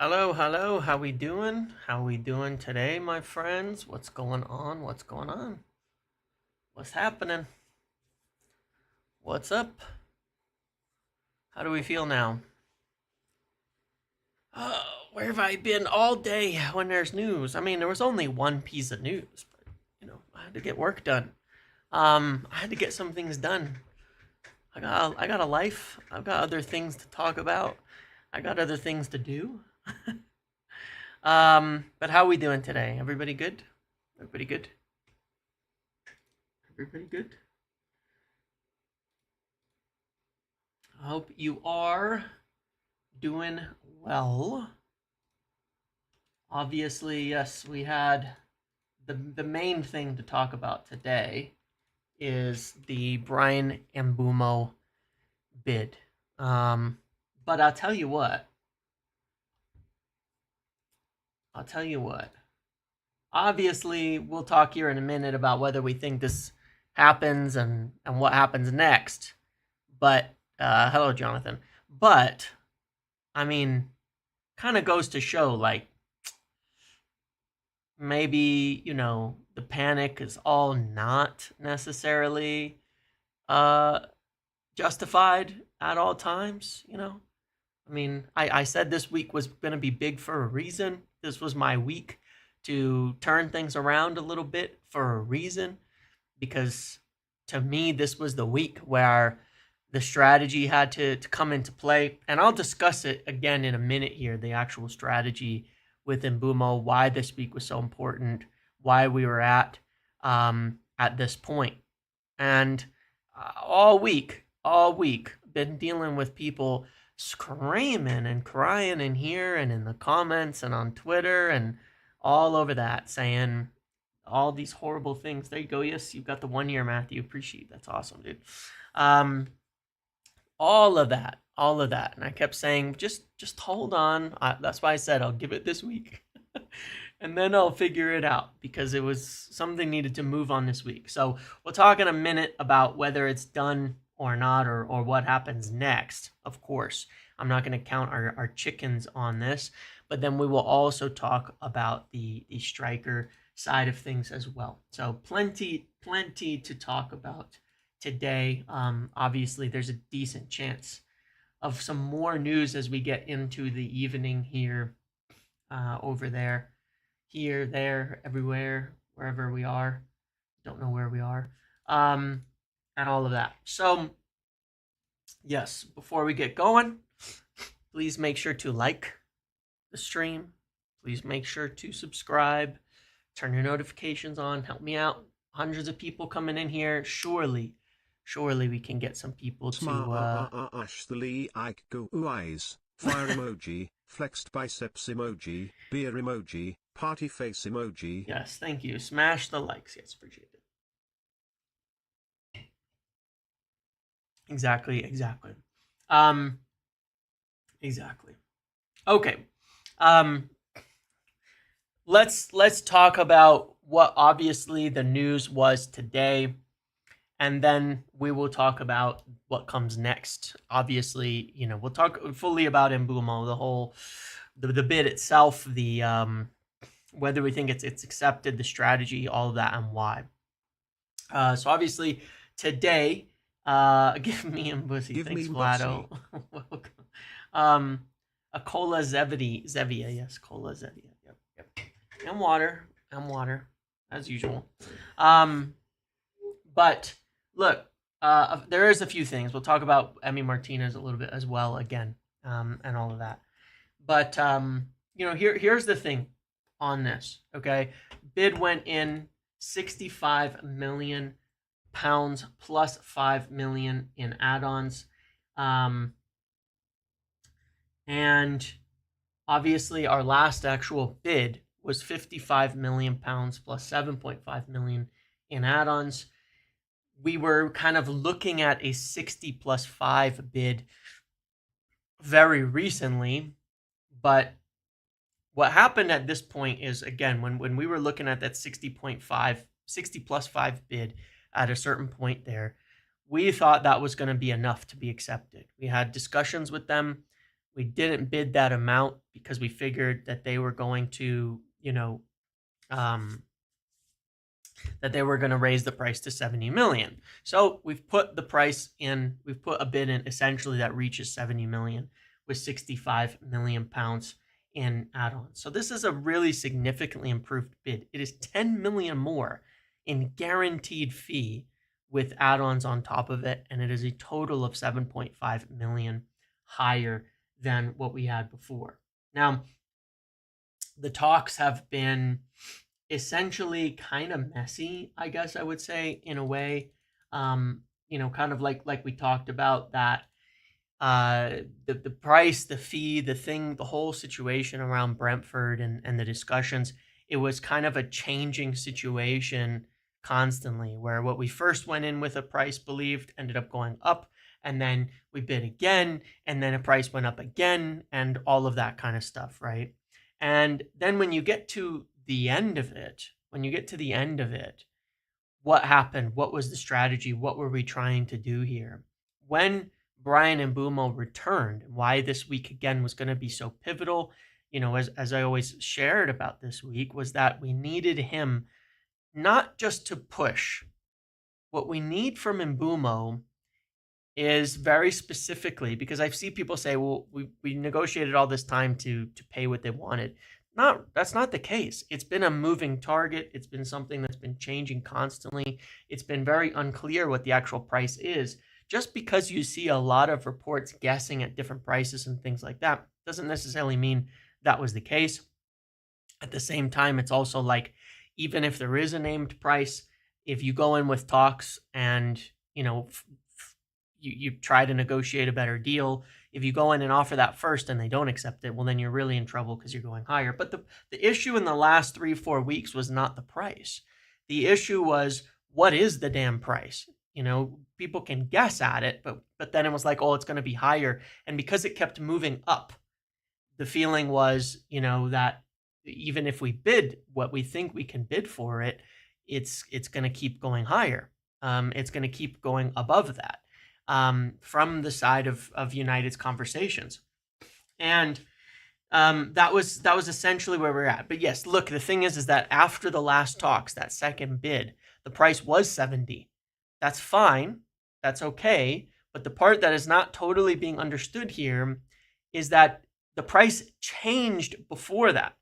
Hello, hello. How we doing? How we doing today, my friends? What's going on? What's going on? What's happening? What's up? How do we feel now? Where have I been all day when there's news? I mean, there was only one piece of news, but I had to get work done. I had to get some things done. I got a life. I've got other things to talk about. I got other things to do. But how we doing today? Everybody good? Everybody good? Everybody good? I hope you are doing well. Obviously, yes, we had the main thing to talk about today is the Brian Mbeumo bid. But I'll tell you what. Obviously, we'll talk here in a minute about whether we think this happens and what happens next. But hello, Jonathan. But I mean, kind of goes to show, like, maybe the panic is all not necessarily uh justified at all times. I mean, I said this week was going to be big for a reason. This was my week to turn things around a little bit for a reason, because to me this was the week where the strategy had to come into play. And I'll discuss it again in a minute here, the actual strategy with Mbuemo, why this week was so important, why we were at this point. And all week, been dealing with people screaming and crying in here and in the comments and on Twitter and all over that, saying all these horrible things. There you go. Yes, you've got the 1 year, Matthew. Appreciate that's awesome, dude. All of that, and I kept saying, just hold on. That's why I said I'll give it this week, and then I'll figure it out, because it was something needed to move on this week. So we'll talk in a minute about whether it's done or not, or what happens next. Of course, I'm not going to count our chickens on this, but then we will also talk about the striker side of things as well. So plenty to talk about today. Obviously, there's a decent chance of some more news as we get into the evening here, over there, here, there, everywhere, wherever we are. Don't know where we are, and all of that. So, yes, before we get going, please make sure to like the stream. Please make sure to subscribe. Turn your notifications on. Help me out. Hundreds of people coming in here. Surely we can get some people to the Ike go eyes, fire emoji, flexed biceps emoji, beer emoji, party face emoji. Yes, thank you. Smash the likes. Yes, appreciate it. Exactly. Exactly. Okay. Let's talk about what obviously the news was today, and then we will talk about what comes next. Obviously, we'll talk fully about Mbuemo, the bid itself, the whether we think it's accepted, the strategy, all of that, and why. So obviously today, give me a pussy. Thanks, Vlado. Welcome. A cola Zevia, yes, cola Zevia. Yep. And water, as usual. But look, there is a few things. We'll talk about Martinez a little bit as well again, and all of that. But here's the thing on this. Okay, bid went in £65 million plus £5 million in add-ons, and obviously our last actual bid was £55 million plus £7.5 million in add-ons. We were kind of looking at a 60 plus 5 bid very recently, but what happened at this point is, again, when we were looking at that 60 plus 5 bid at a certain point there, we thought that was going to be enough to be accepted. We had discussions with them. We didn't bid that amount because we figured that they were going to, um, that they were going to raise the price to 70 million. So we've put the price in, we've put a bid in essentially that reaches 70 million with 65 million pounds in add-ons. So this is a really significantly improved bid. It is 10 million more in guaranteed fee with add-ons on top of it, and it is a total of 7.5 million higher than what we had before. Now, the talks have been essentially kind of messy, I guess I would say, in a way. Kind of like we talked about that the price, the fee, the whole situation around Brentford and the discussions, it was kind of a changing situation constantly, where what we first went in with a price believed ended up going up, and then we bid again, and then a price went up again, and all of that kind of stuff, right? And then when you get to the end of it, what happened? What was the strategy? What were we trying to do here? When Brian and Mbeumo returned, why this week again was going to be so pivotal, as I always shared about this week, was that we needed him not just to push. What we need from Mbeumo is very specifically, because I see people say, well, we negotiated all this time to pay what they wanted. That's not the case. It's been a moving target. It's been something that's been changing constantly. It's been very unclear what the actual price is. Just because you see a lot of reports guessing at different prices and things like that doesn't necessarily mean that was the case. At the same time, it's also like, even if there is a named price, if you go in with talks and, you try to negotiate a better deal, if you go in and offer that first and they don't accept it, well, then you're really in trouble because you're going higher. But the issue in the last 3-4 weeks was not the price. The issue was, what is the damn price? People can guess at it, but then it was like, oh, it's going to be higher. And because it kept moving up, the feeling was, that even if we bid what we think we can bid for it, it's going to keep going higher. It's going to keep going above that. From the side of United's conversations. And that was essentially where we're at. But yes, look, the thing is that after the last talks, that second bid, the price was 70. That's fine. That's okay. But the part that is not totally being understood here is that the price changed before that.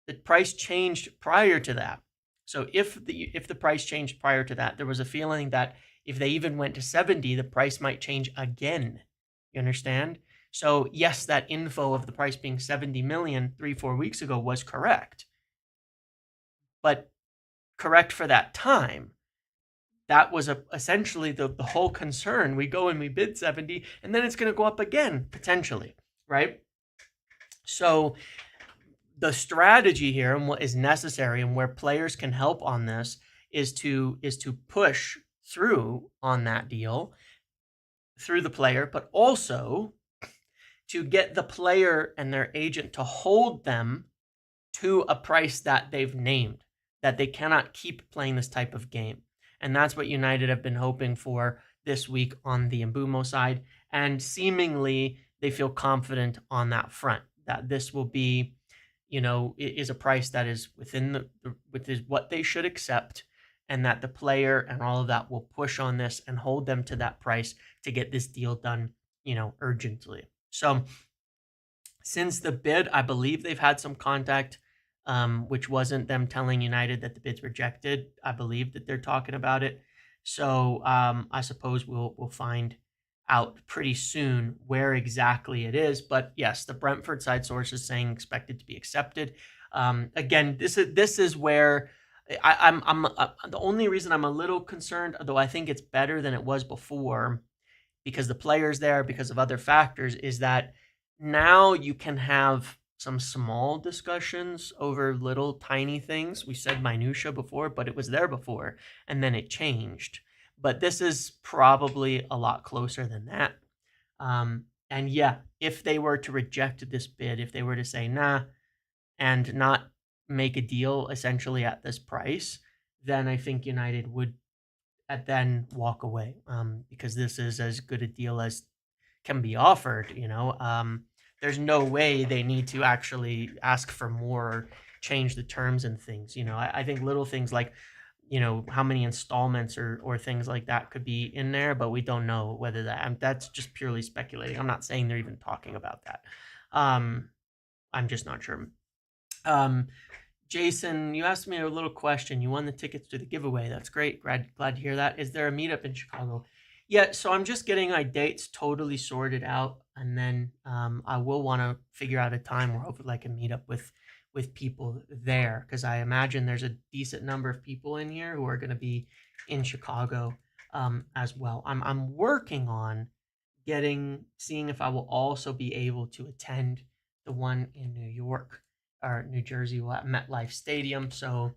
The price changed prior to that. So if the price changed prior to that, there was a feeling that if they even went to 70, the price might change again. You understand? So yes, that info of the price being 70 million 3-4 weeks ago was correct. But correct for that time. That was essentially the whole concern. We go and we bid 70, and then it's going to go up again, potentially, right? So the strategy here and what is necessary and where players can help on this is to push through on that deal through the player, but also to get the player and their agent to hold them to a price that they've named, that they cannot keep playing this type of game. And that's what United have been hoping for this week on the Mbuemo side. And seemingly they feel confident on that front, that this will be, is a price that is within what they should accept, and that the player and all of that will push on this and hold them to that price to get this deal done, urgently. So since the bid, I believe they've had some contact, which wasn't them telling United that the bid's rejected. I believe that they're talking about it. So I suppose we'll find out pretty soon where exactly it is. But yes, the Brentford side source is saying expected to be accepted. Again, this is where I'm the only reason I'm a little concerned, although I think it's better than it was before, because the player's there, because of other factors, is that now you can have some small discussions over little tiny things. We said minutia before, but it was there before, and then it changed. But this is probably a lot closer than that. And yeah, if they were to reject this bid, if they were to say nah and not make a deal essentially at this price, then I think United would then walk away, because this is as good a deal as can be offered. there's no way they need to actually ask for more or change the terms and things. I think little things like, how many installments or things like that could be in there, but we don't know whether that's just purely speculating. I'm not saying they're even talking about that. I'm just not sure. Jason, you asked me a little question. You won the tickets to the giveaway. That's great. Glad to hear that. Is there a meetup in Chicago? Yeah, so I'm just getting my dates totally sorted out, and then I will want to figure out a time where hopefully I can meet up with people there, because I imagine there's a decent number of people in here who are going to be in Chicago as well. I'm working on seeing if I will also be able to attend the one in New York or New Jersey at MetLife Stadium. So,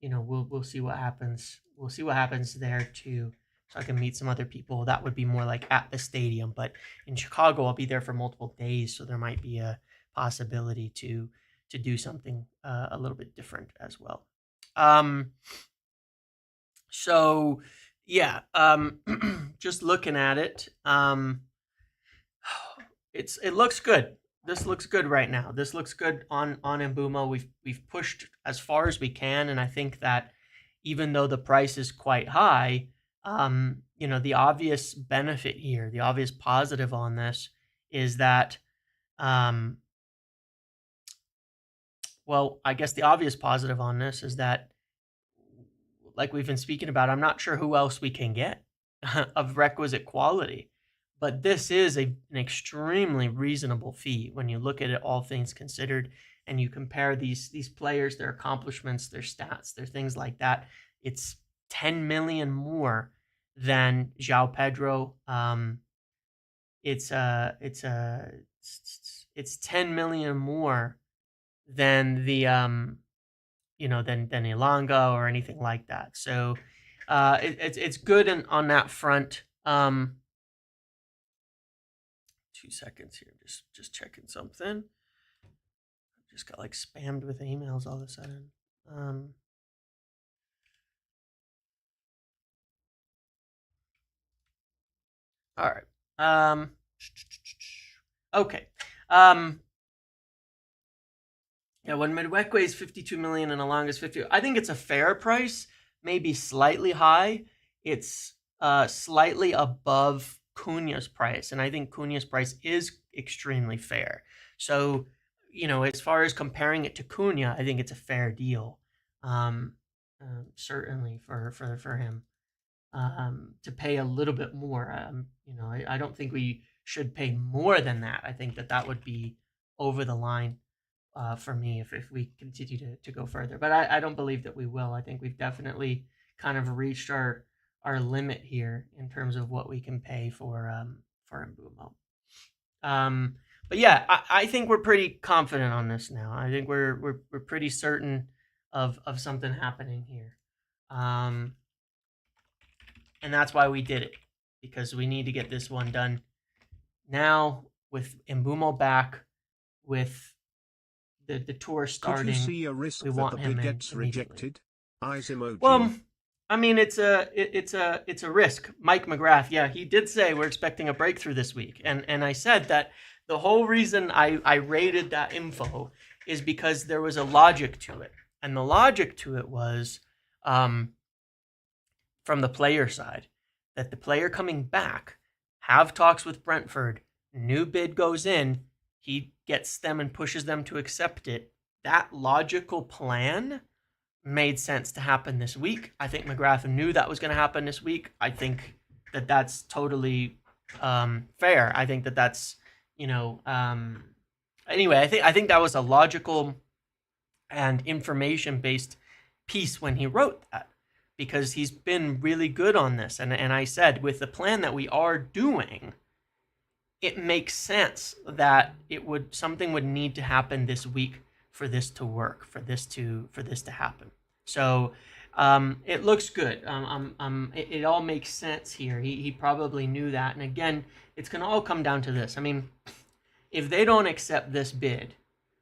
we'll see what happens. We'll see what happens there too. So I can meet some other people. That would be more like at the stadium, but in Chicago, I'll be there for multiple days, so there might be a possibility to do something a little bit different as well. So yeah, just looking at it, it looks good. This looks good right now. This looks good on Mbeumo. We've pushed as far as we can, and I think that even though the price is quite high, the obvious benefit here, the obvious positive on this is that, well, I guess the obvious positive on this is that, like we've been speaking about, I'm not sure who else we can get of requisite quality. But this is an extremely reasonable fee when you look at it, all things considered, and you compare these players, their accomplishments, their stats, their things like that. It's 10 million more than João Pedro. It's 10 million more than the than Ilanga or anything like that. So it's good on that front. 2 seconds here, just checking something. Just got like spammed with emails all of a sudden. All right. Okay. Yeah, when Mbeumo is 52 million and Ilanga is 50, I think it's a fair price. Maybe slightly high. It's slightly above Cunha's price, and I think Cunha's price is extremely fair. So, as far as comparing it to Cunha, I think it's a fair deal. Certainly for him to pay a little bit more. I don't think we should pay more than that. I think that would be over the line for me if we continue to go further. But I don't believe that we will. I think we've definitely kind of reached our limit here in terms of what we can pay for Mbuemo. But yeah, I think we're pretty confident on this now. I think we're pretty certain of something happening here. And that's why we did it, because we need to get this one done now with Mbuemo back, with the tour starting. Could you see a risk that the bid gets rejected? Eyes emoji. Well, I mean, it's a risk. Mike McGrath, yeah, he did say we're expecting a breakthrough this week, and I said that the whole reason I rated that info is because there was a logic to it, and the logic to it was from the player side, that the player coming back, have talks with Brentford, new bid goes in, he gets them and pushes them to accept it. That logical plan made sense to happen this week. I think McGrath knew that was going to happen this week. I think that that's totally fair. I think that that's, anyway, I think that was a logical and information-based piece when he wrote that, because he's been really good on this. And I said, with the plan that we are doing, it makes sense that something would need to happen this week for this to work, for this to happen. So it looks good. It all makes sense here. He probably knew that. And again, it's going to all come down to this. I mean, if they don't accept this bid,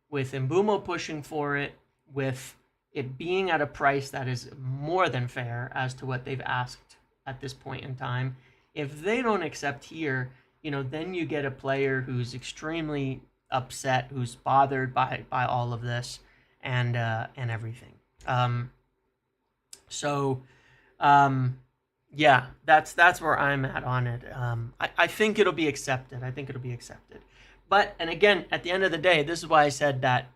with Mbuemo pushing for it, with it being at a price that is more than fair as to what they've asked at this point in time, if they don't accept here, then you get a player who's extremely upset, who's bothered by all of this and everything. Um, so um, yeah, that's where I'm at on it. I think it'll be accepted. I think it'll be accepted. But and again, at the end of the day, this is why I said that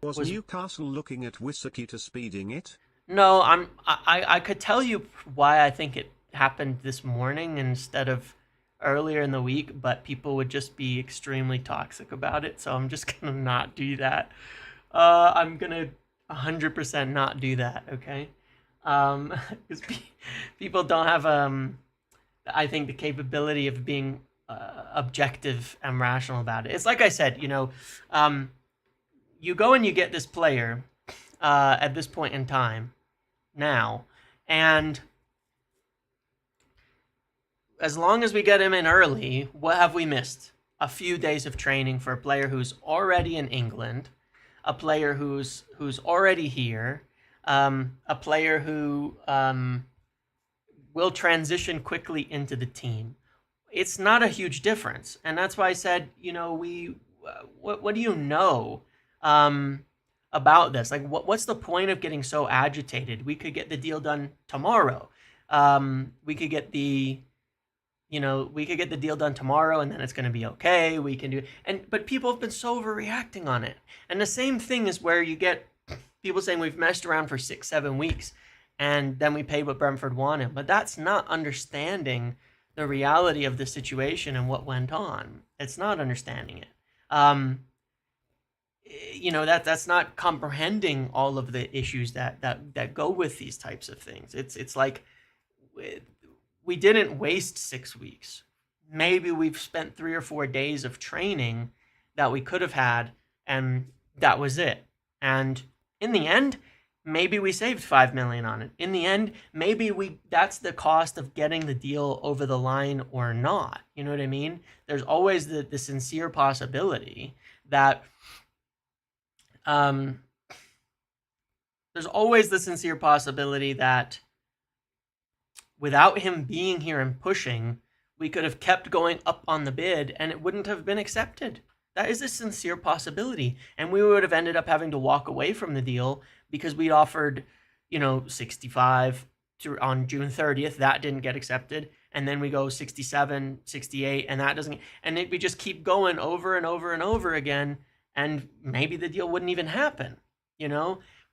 Was was Newcastle looking at Wisakita speeding it? no, I could tell you why I think it happened this morning instead of earlier in the week, but people would just be extremely toxic about it, so I'm just gonna not do that. I'm gonna 100% not do that, okay? Because people don't have I think the capability of being objective and rational about it. It's like I said, um, you go and you get this player at this point in time now, and as long as we get him in early, what have we missed? A few days of training for a player who's already in England, a player who's already here, a player who will transition quickly into the team. It's not a huge difference, and that's why I said, what do you know about this? Like, what's the point of getting so agitated? We could get the deal done tomorrow. We could get the deal done tomorrow, and then it's going to be okay. We can do, but people have been so overreacting on it. And the same thing is where you get people saying we've messed around for 6-7 weeks, and then we paid what Brentford wanted. But that's not understanding the reality of the situation and what went on. It's not understanding it. That's not comprehending all of the issues that go with these types of things. It's like we didn't waste 6 weeks. Maybe we've spent 3 or 4 days of training that we could have had, and that was it. And in the end, maybe we saved 5 million on it. In the end, maybe that's the cost of getting the deal over the line or not. You know what I mean? There's always the sincere possibility that without him being here and pushing, we could have kept going up on the bid and it wouldn't have been accepted. That is a sincere possibility. And we would have ended up having to walk away from the deal because we offered, 65 on June 30th. That didn't get accepted. And then we go 67, 68, and that doesn't. And we just keep going over and over and over again. And maybe the deal wouldn't even happen.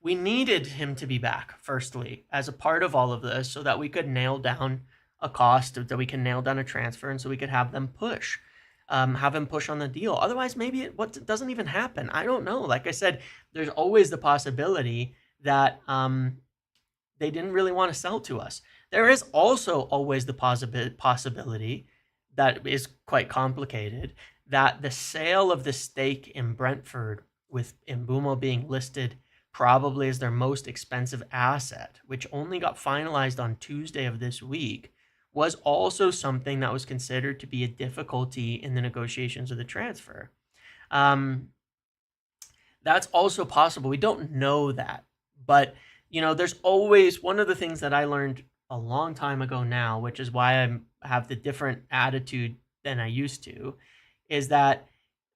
We needed him to be back, firstly, as a part of all of this so that we could nail down a cost, that we can nail down a transfer, and so we could have them have him push on the deal. Otherwise, maybe it doesn't even happen. I don't know. Like I said, there's always the possibility that they didn't really want to sell to us. There is also always the possibility that is quite complicated, that the sale of the stake in Brentford, with Mbeumo being listed probably as their most expensive asset, which only got finalized on Tuesday of this week, was also something that was considered to be a difficulty in the negotiations of the transfer. That's also possible. We don't know that. But, there's always one of the things that I learned a long time ago now, which is why I have the different attitude than I used to, is that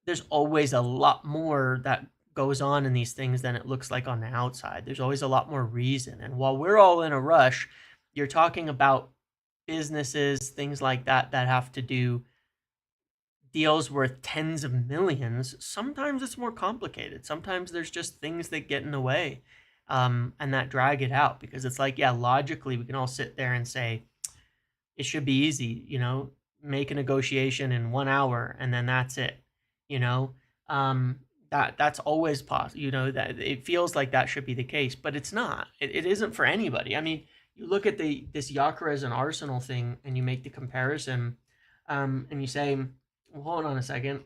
there's always a lot more that goes on in these things than it looks like on the outside. There's always a lot more reason. And while we're all in a rush, you're talking about businesses, things like that have to do deals worth tens of millions. Sometimes it's more complicated. Sometimes there's just things that get in the way and that drag it out, because it's like, yeah, logically we can all sit there and say it should be easy, make a negotiation in 1 hour and then that's it. That's always possible. That it feels like that should be the case, but it's not. It isn't for anybody. I mean, you look at this Gyökeres and Arsenal thing, and you make the comparison, and you say, well, hold on a second.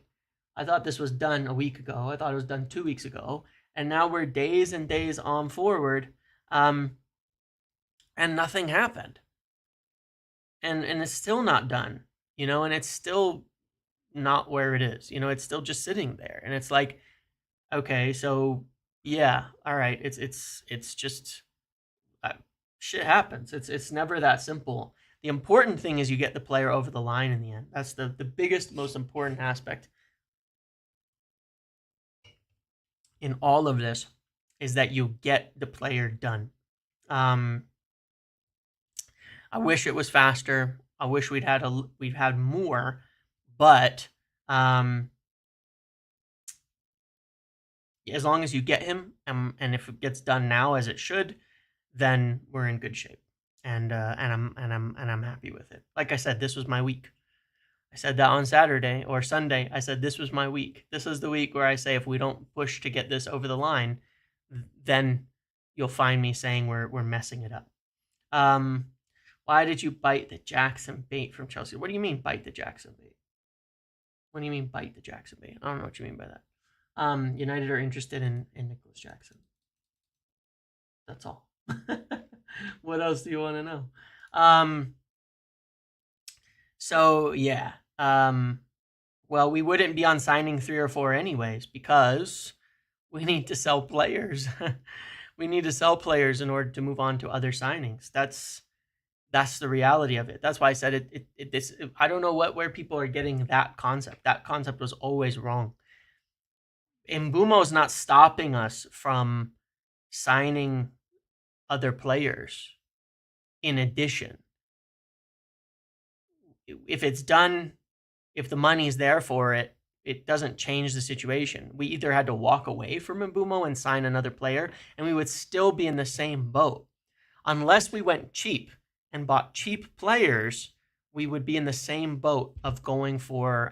I thought this was done a week ago. I thought it was done 2 weeks ago, and now we're days and days on forward, and nothing happened, and it's still not done, and it's still not where it is. It's still just sitting there, and it's like, okay, so yeah, all right, it's just shit happens. It's never that simple. The important thing is you get the player over the line in the end. That's the biggest, most important aspect in all of this is that you get the player done. I wish it was faster. I wish we'd had more, but as long as you get him, and if it gets done now as it should, then we're in good shape. And I'm happy with it. Like I said, this was my week. I said that on Saturday or Sunday. I said this was my week. This is the week where I say if we don't push to get this over the line, then you'll find me saying we're messing it up. Why did you bite the Jackson bait from Chelsea? What do you mean bite the Jackson bait? What do you mean bite the Jackson bait? I don't know what you mean by that. United are interested in Nicholas Jackson. That's all. What else do you want to know? So yeah. Well, we wouldn't be on signing 3 or 4 anyways because we need to sell players. We need to sell players in order to move on to other signings. That's the reality of it. That's why I said I don't know where people are getting that concept. That concept was always wrong. Mbeumo is not stopping us from signing other players in addition. If it's done, if the money's there for it, it doesn't change the situation. We either had to walk away from Mbeumo and sign another player, and we would still be in the same boat. Unless we went cheap and bought cheap players, we would be in the same boat of going for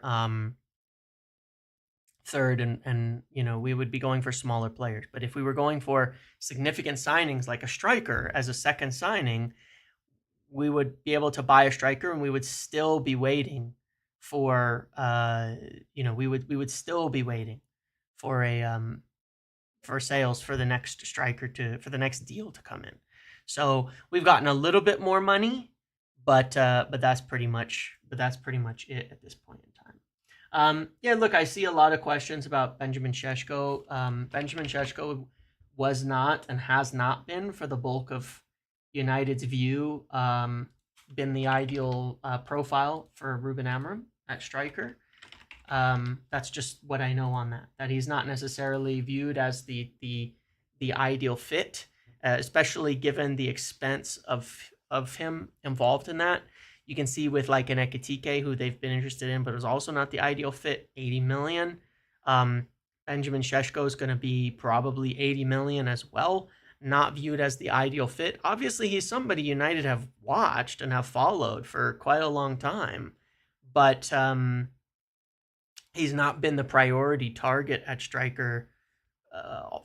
third and we would be going for smaller players. But if we were going for significant signings like a striker as a second signing, we would be able to buy a striker and we would still be waiting for we would still be waiting for for sales for the next striker for the next deal to come in. So we've gotten a little bit more money, but that's pretty much it at this point in time. Yeah, look, I see a lot of questions about Benjamin Šeško. Benjamin Šeško was not and has not been, for the bulk of United's view, been the ideal profile for Ruben Amorim at striker. That's just what I know on that he's not necessarily viewed as the ideal fit, especially given the expense of him involved in that. You can see with like an Ekitike, who they've been interested in, but was also not the ideal fit, 80 million. Benjamin Šeško is going to be probably 80 million as well, not viewed as the ideal fit. Obviously, he's somebody United have watched and have followed for quite a long time, but he's not been the priority target at striker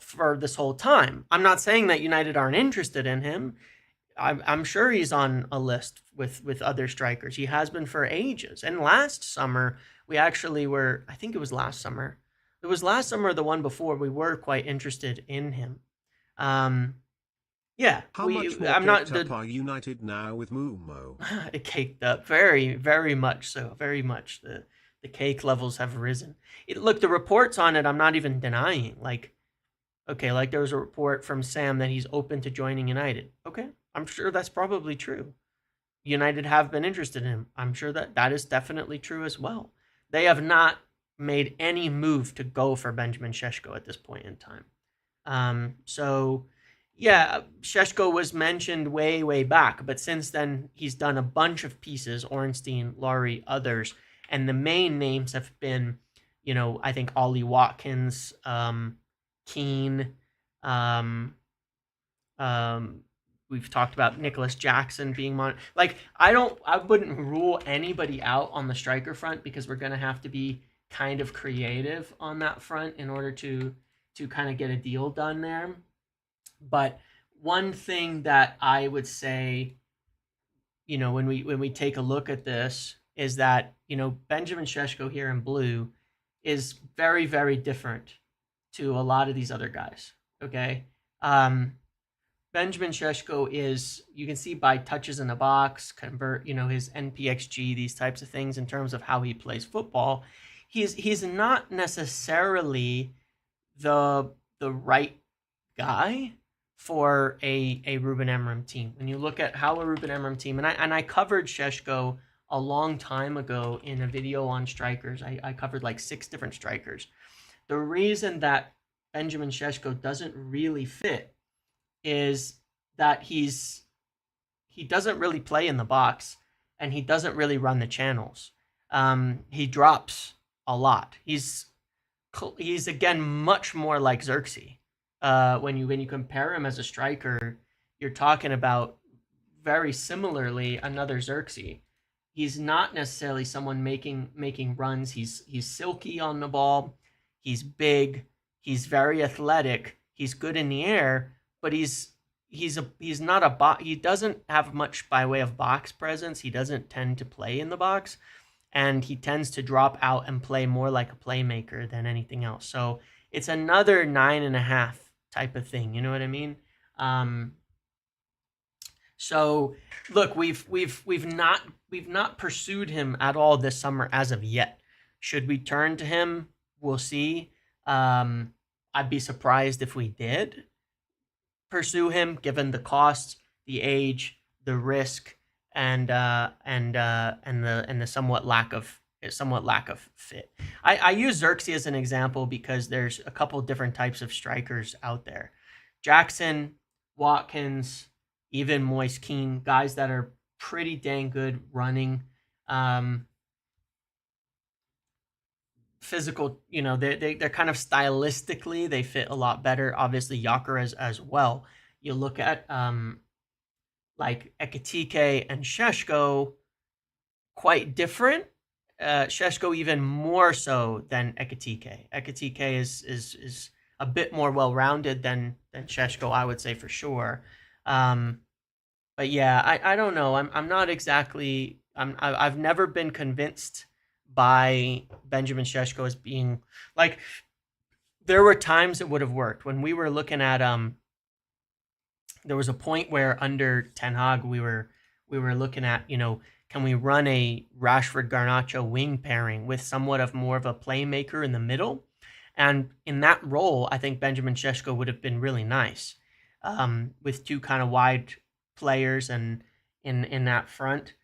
for this whole time. I'm not saying that United aren't interested in him. I'm sure he's on a list with other strikers. He has been for ages. And last summer, we actually were, I think it was last summer. It was last summer or the one before, we were quite interested in him. Yeah. How much more caked up are United now with Mbuemo? Caked up. Very, very much so. Very much. The cake levels have risen. Look, the reports on it, I'm not even denying. Like there was a report from Sam that he's open to joining United. Okay. I'm sure that's probably true. United have been interested in him. I'm sure that is definitely true as well. They have not made any move to go for Benjamin Šeško at this point in time. So, yeah, Šeško was mentioned way, way back, but since then he's done a bunch of pieces, Ornstein, Laurie, others, and the main names have been, I think Ollie Watkins, Keane, we've talked about Nicholas Jackson being I wouldn't rule anybody out on the striker front, because we're going to have to be kind of creative on that front in order to kind of get a deal done there. But one thing that I would say, when we take a look at this, is that, Benjamin Šeško here in blue is very, very different to a lot of these other guys. Okay. Benjamin Šeško is, you can see by touches in the box, convert, his NPXG, these types of things in terms of how he plays football. He's not necessarily the right guy for a Ruben Amorim team. When you look at how a Ruben Amorim team, and I covered Šeško a long time ago in a video on strikers. I covered like 6 different strikers. The reason that Benjamin Šeško doesn't really fit is that he doesn't really play in the box, and he doesn't really run the channels. He drops a lot. He's again much more like Xerxes. When you compare him as a striker, you're talking about very similarly another Xerxes. He's not necessarily someone making runs. He's silky on the ball. He's big. He's very athletic. He's good in the air, but he's not he doesn't have much by way of box presence. He doesn't tend to play in the box, and he tends to drop out and play more like a playmaker than anything else. So it's another 9.5 type of thing. You know what I mean? So look, we've not pursued him at all this summer as of yet. Should we turn to him? We'll see. I'd be surprised if we did pursue him, given the cost, the age, the risk, and the somewhat lack of fit. I use Xerxes as an example because there's a couple different types of strikers out there. Jackson, Watkins, even Moise Kean, guys that are pretty dang good running. Physical, they're kind of stylistically, they fit a lot better. Obviously, Yaker as well. You look at like Ekitike and Šeško, quite different. Šeško even more so than Ekitike. Ekitike is a bit more well-rounded than Šeško, I would say for sure. But yeah, I don't know. I'm not exactly. I've never been convinced by Benjamin Šeško as being like. There were times it would have worked when we were looking at. There was a point where under Ten Hag we were looking at, can we run a Rashford Garnacho wing pairing with somewhat of more of a playmaker in the middle, and in that role, I think Benjamin Šeško would have been really nice. With two kind of wide players and in that front.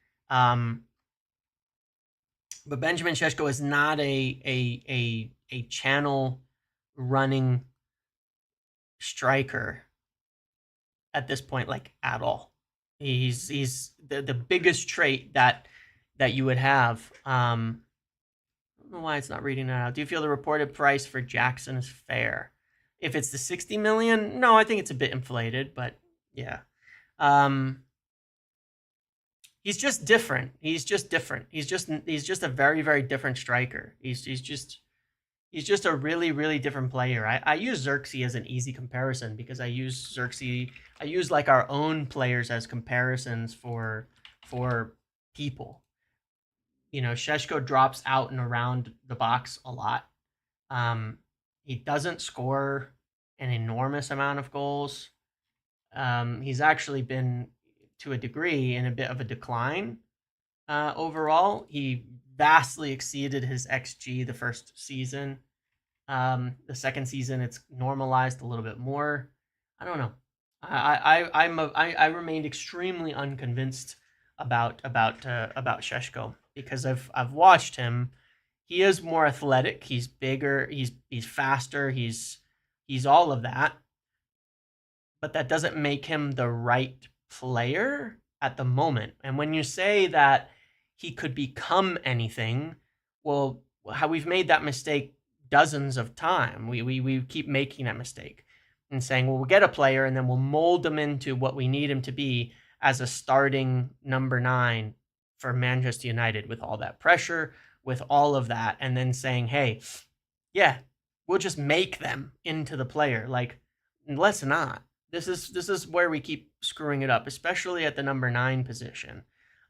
But Benjamin Šeško is not a channel running striker at this point, like at all. He's the biggest trait that you would have. I don't know why it's not reading that out. Do you feel the reported price for Jackson is fair? If it's the 60 million, no, I think it's a bit inflated, but yeah. He's just different. He's just a very, very different striker. He's just a really, really different player. I use Xerxes as an easy comparison because I use like our own players as comparisons for people. Šeško drops out and around the box a lot. He doesn't score an enormous amount of goals. He's actually been, to a degree, in a bit of a decline overall. He vastly exceeded his XG the first season. The second season, it's normalized a little bit more. I don't know. I remained extremely unconvinced about Šeško because I've watched him. He is more athletic. He's bigger. He's faster. He's all of that. But that doesn't make him the right player at the moment. And when you say that he could become anything, well, how we've made that mistake dozens of times. We keep making that mistake and saying, well, we'll get a player and then we'll mold him into what we need him to be as a starting number 9 for Manchester United with all that pressure, with all of that, and then saying, hey, yeah, we'll just make them into the player. Like, let's not. This is where we keep screwing it up, especially at the number 9 position.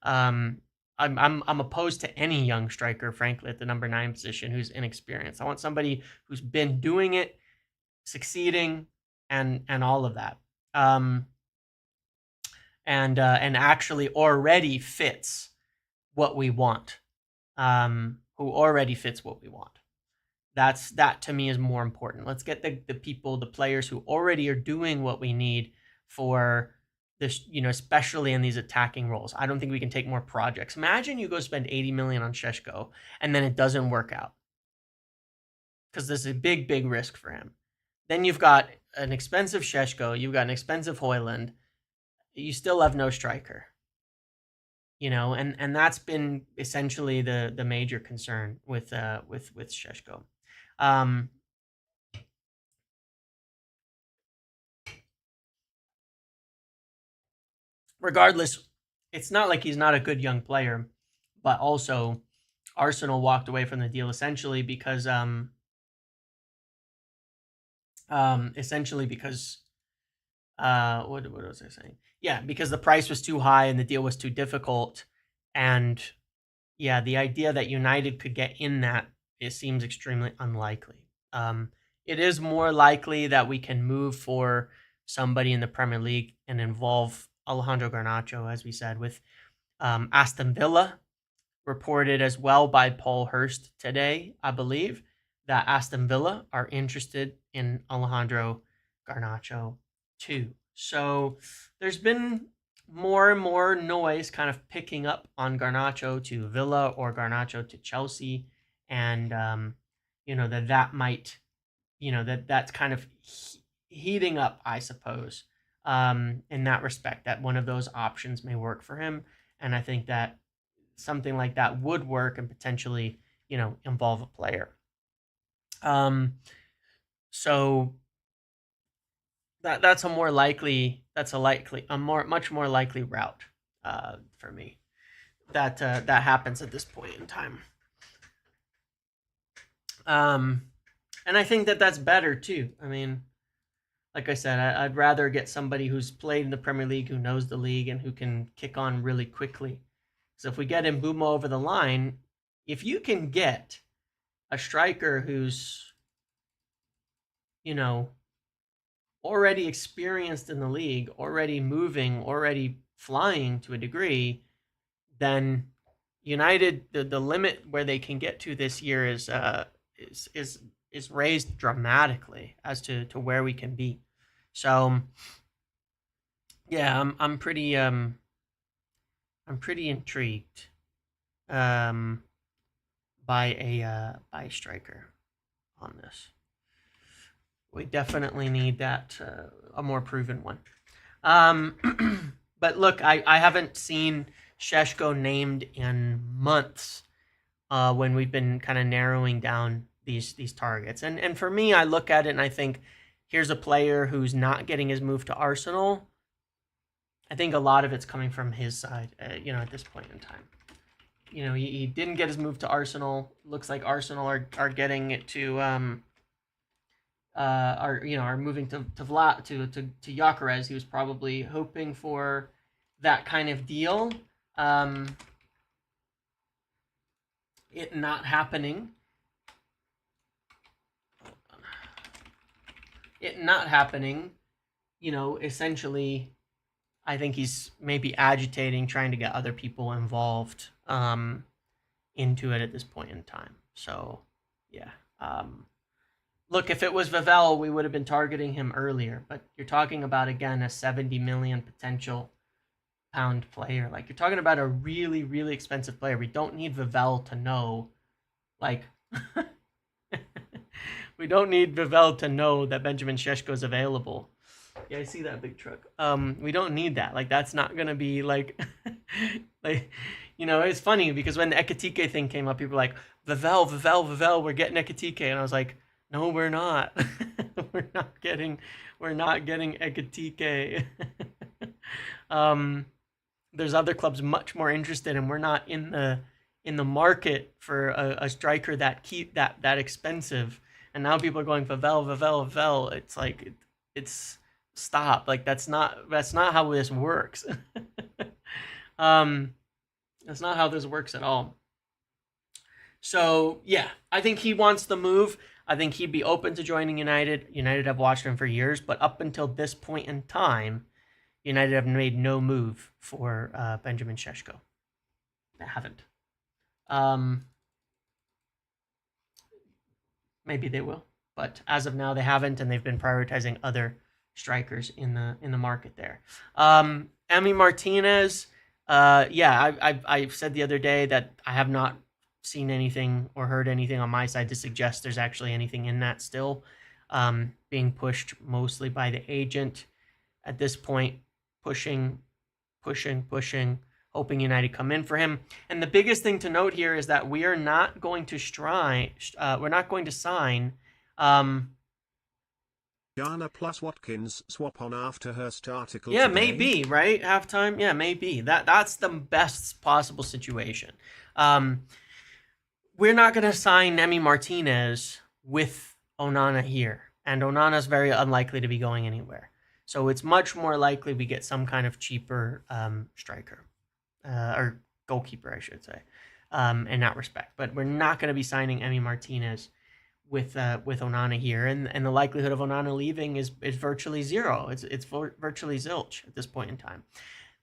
I'm opposed to any young striker, frankly, at the number 9 position who's inexperienced. I want somebody who's been doing it, succeeding, and all of that, and actually already fits what we want. Who already fits what we want. That to me is more important. Let's get the people, the players who already are doing what we need for this, especially in these attacking roles. I don't think we can take more projects. Imagine you go spend 80 million on Šeško and then it doesn't work out, because there's a big risk for him. then you've got an expensive Sheshko, you've got an expensive Hoyland, you still have no striker. And that's been essentially the major concern with Sheshko. Um, Regardless, it's not like he's not a good young player, but also Arsenal walked away from the deal essentially because what was I saying? Yeah, because the price was too high and the deal was too difficult, and yeah, the idea that United could get in that, it seems extremely unlikely. It is more likely that we can move for somebody in the Premier League and involve Alejandro Garnacho, as we said, with Aston Villa reported as well by Paul Hurst today, I believe, that Aston Villa are interested in Alejandro Garnacho too. So there's been more and more noise kind of picking up on Garnacho to Villa or Garnacho to Chelsea, and that might, that's kind of heating up, I suppose, in that respect, that one of those options may work for him, and I think that something like that would work and potentially, involve a player. So that's much more likely route for me that happens at this point in time. And I think that that's better too. I mean, like I said, I'd rather get somebody who's played in the Premier League, who knows the league, and who can kick on really quickly. So if we get Mbeumo over the line, if you can get a striker who's, already experienced in the league, already moving, already flying to a degree, then United, the limit where they can get to this year is raised dramatically as to where we can be. So yeah, I'm pretty intrigued by a striker on this. We definitely need that, a more proven one. But look, I haven't seen Sheshko named in months when we've been kind of narrowing down these targets. And for me, I look at it and I think, here's a player who's not getting his move to Arsenal. I think a lot of it's coming from his side, at this point in time. He didn't get his move to Arsenal. Looks like Arsenal are getting it to are moving to Gyökeres. He was probably hoping for that kind of deal. It not happening. Essentially, I think he's maybe agitating, trying to get other people involved into it at this point in time. So, yeah. Look, if it was Vavel, we would have been targeting him earlier. But you're talking about, again, a 70 million potential pound player. Like, you're talking about a really, really expensive player. We don't need Vavel to know, like... we don't need Vavel to know that Benjamin Šeško is available. Yeah, I see that big truck. We don't need that. Like, that's not gonna be like, it's funny because when the Ekatike thing came up, people were like, Vavel, we're getting Ekatike, and I was like, no, we're not. we're not getting Ekatike. There's other clubs much more interested, and we're not in the market for a striker that expensive. And now people are going Vavel. It's like it's stop. Like that's not how this works. That's not how this works at all. So yeah, I think he wants the move. I think he'd be open to joining United. United have watched him for years, but up until this point in time, United have made no move for Benjamin Šeško. They haven't. Maybe they will, but as of now, they haven't, and they've been prioritizing other strikers in the market there. Emi Martinez, I said the other day that I have not seen anything or heard anything on my side to suggest there's actually anything in that still. being pushed mostly by the agent at this point, pushing, hoping United come in for him. And the biggest thing to note here is that we are not going to we're not going to sign. Garner plus Watkins swap on after Hurst article Yeah, today. maybe, right? Halftime. Yeah, maybe. That's the best possible situation. We're not going to sign Nemi Martinez with Onana here. And Onana's very unlikely to be going anywhere. So it's much more likely we get some kind of cheaper striker. Or goalkeeper, I should say, in that respect. But we're not going to be signing Emi Martinez with Onana here, and the likelihood of Onana leaving is virtually zero. It's virtually zilch at this point in time.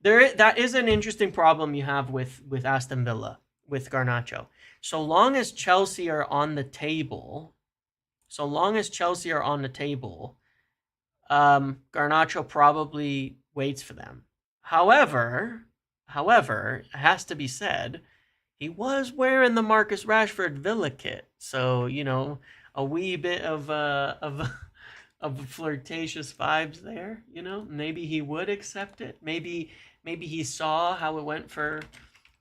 That is an interesting problem you have with Aston Villa with Garnacho. So long as Chelsea are on the table, Garnacho probably waits for them. However, it has to be said, he was wearing the Marcus Rashford Villa kit, so a wee bit of flirtatious vibes there. Maybe he would accept it. Maybe he saw how it went for,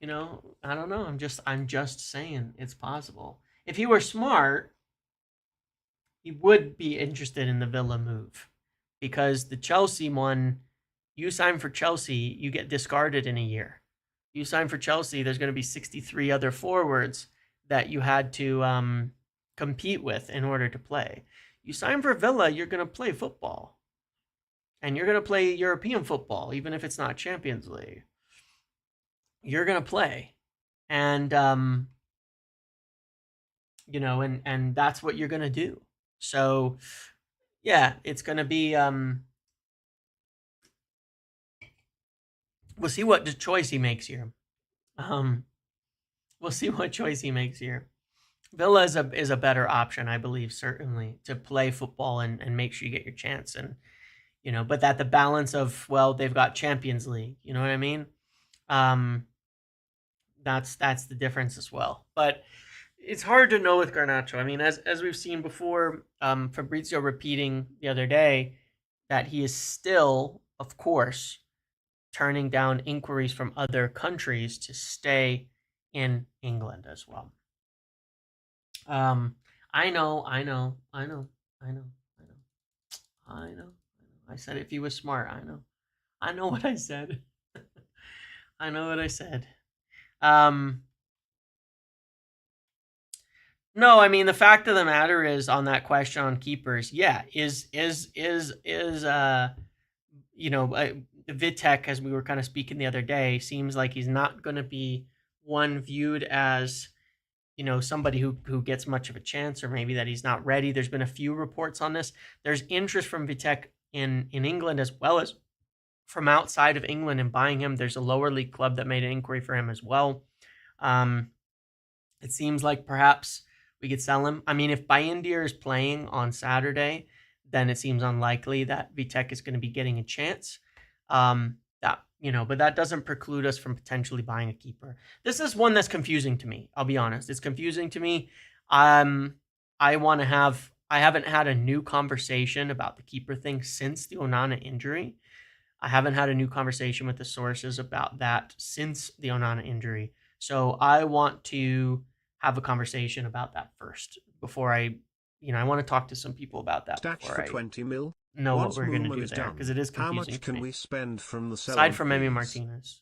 I don't know. I'm just saying it's possible. If he were smart, he would be interested in the Villa move, because the Chelsea one. You sign for Chelsea, you get discarded in a year. You sign for Chelsea, there's going to be 63 other forwards that you had to compete with in order to play. You sign for Villa, you're going to play football. And you're going to play European football, even if it's not Champions League. You're going to play. And, and that's what you're going to do. So, yeah, it's going to be... We'll see what choice he makes here. We'll see what choice he makes here. Villa is a better option, I believe, certainly, to play football and make sure you get your chance. And, but that the balance of, well, they've got Champions League, you know what I mean? That's the difference as well. But it's hard to know with Garnacho. I mean, as we've seen before, Fabrizio repeating the other day that he is still, of course, turning down inquiries from other countries to stay in England as well. I know. I said if he was smart, I know what I said. I know what I said. No, I mean, the fact of the matter is, on that question on keepers, yeah, Vitek, as we were kind of speaking the other day, seems like he's not going to be one viewed as, somebody who gets much of a chance, or maybe that he's not ready. There's been a few reports on this. There's interest from Vitek in England as well as from outside of England in buying him. There's a lower league club that made an inquiry for him as well. It seems like perhaps we could sell him. I mean, if Bayindir is playing on Saturday, then it seems unlikely that Vitek is going to be getting a chance. But that doesn't preclude us from potentially buying a keeper. This is one that's confusing to me. I'll be honest. It's confusing to me. I haven't had a new conversation about the keeper thing since the Onana injury. I haven't had a new conversation with the sources about that since the Onana injury. So I want to have a conversation about that first before I want to talk to some people about that. Stats for 20 mil. Know what we're going to do there, because it is confusing. How much can we spend from the sell aside from Emi Martinez?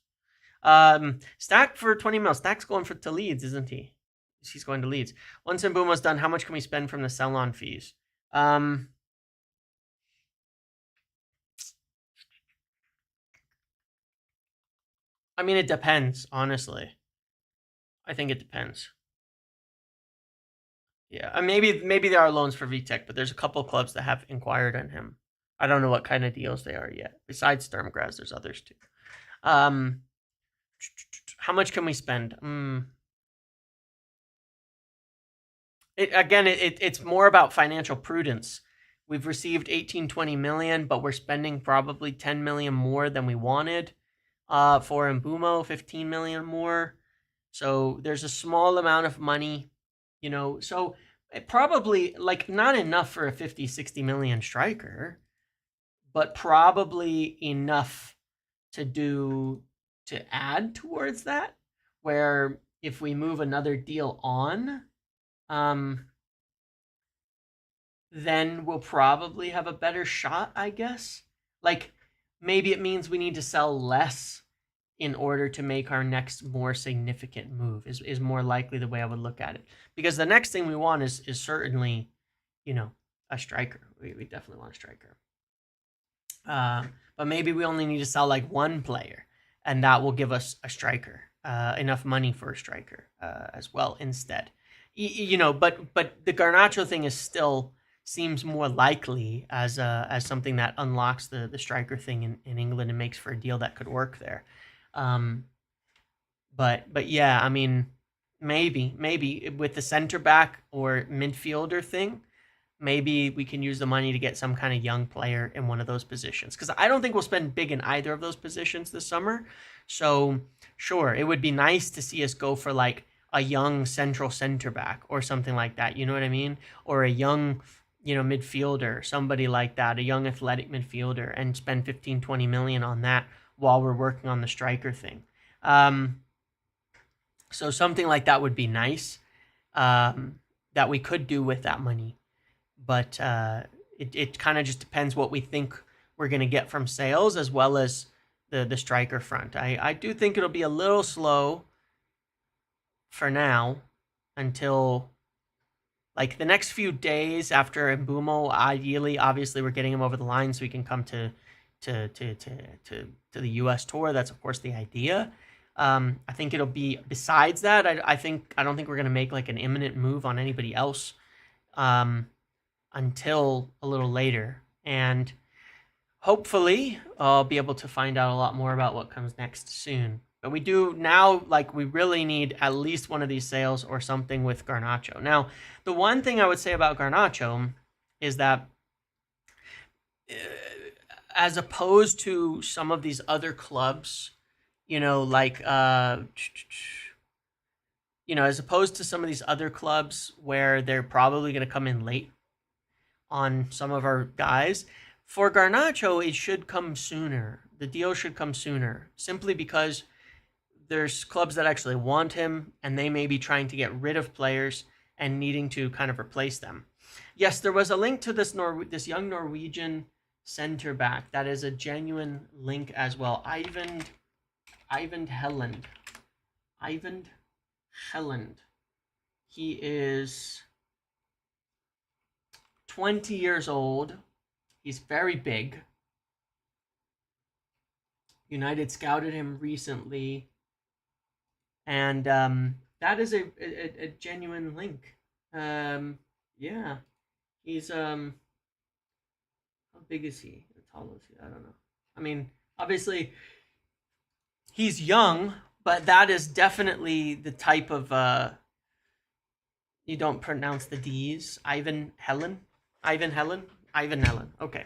Stack for 20 mil. Stack's going to Leeds, isn't he? He's going to Leeds. Once Mbuemo's done, how much can we spend from the sell-on fees? I mean, it depends, honestly. I think it depends. Yeah, maybe there are loans for VTech, but there's a couple of clubs that have inquired on him. I don't know what kind of deals they are yet. Besides Sturmgras, there's others too. How much can we spend? It's more about financial prudence. We've received 18-20 million, but we're spending probably 10 million more than we wanted. For Mbeumo, 15 million more. So there's a small amount of money, so Probably like not enough for a 50, 60 million striker, but probably enough to do to add towards that. Where if we move another deal on, um, then we'll probably have a better shot, I guess. Like maybe it means we need to sell less in order to make our next more significant move is more likely the way I would look at it. Because the next thing we want is certainly, you know, a striker. We definitely want a striker. But maybe we only need to sell like one player, and that will give us a striker, enough money for a striker as well instead. But the Garnacho thing is still seems more likely as something that unlocks the striker thing in England and makes for a deal that could work there. Um, but yeah, I mean, maybe with the center back or midfielder thing, maybe we can use the money to get some kind of young player in one of those positions. Because I don't think we'll spend big in either of those positions this summer. So sure, it would be nice to see us go for like a young central center back or something like that. You know what I mean? Or a young, midfielder, somebody like that, a young athletic midfielder, and spend 15, 20 million on that while we're working on the striker thing. So something like that would be nice, that we could do with that money. But it kind of just depends what we think we're going to get from sales as well as the striker front. I do think it'll be a little slow for now until like the next few days after Mbeumo. Ideally, obviously, we're getting him over the line so he can come to the U.S. tour. That's of course the idea. I think it'll be besides that. I don't think we're gonna make like an imminent move on anybody else until a little later, and hopefully I'll be able to find out a lot more about what comes next soon. But we do now, like, we really need at least one of these sales or something with Garnacho. Now, the one thing I would say about Garnacho is that as opposed to some of these other clubs, like as opposed to some of these other clubs where they're probably going to come in late on some of our guys, for Garnacho, it should come sooner. The deal should come sooner, simply because there's clubs that actually want him, and they may be trying to get rid of players and needing to kind of replace them. Yes, there was a link to this young Norwegian center back. That is a genuine link as well. Ivan Helland. Ivan Helland. He is 20 years old. He's very big. United scouted him recently. And that is a genuine link. Yeah. He's how big is he? How tall is he? I don't know. I mean, obviously he's young, but that is definitely the type of you don't pronounce the D's. Ivan Helen. Okay.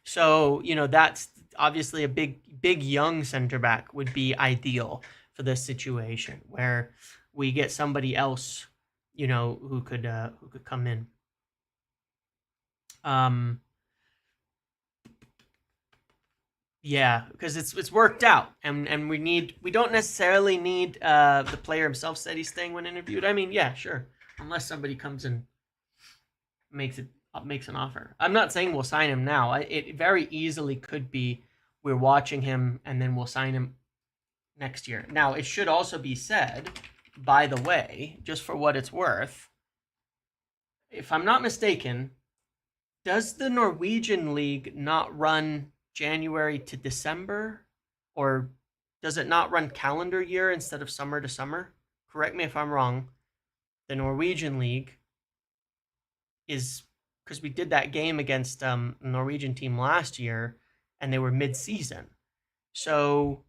So, that's obviously a big young center back would be ideal for this situation where we get somebody else, who could come in. Yeah, because it's worked out, and we don't necessarily need the player himself said he's staying when interviewed. I mean, yeah, sure, unless somebody comes and makes an offer. I'm not saying we'll sign him now. It very easily could be we're watching him and then we'll sign him next year. Now, it should also be said, by the way, just for what it's worth, if I'm not mistaken, does the Norwegian league not run January to December, or does it not run calendar year instead of summer to summer? Correct me if I'm wrong. The Norwegian league is, because we did that game against a Norwegian team last year, and they were mid-season. So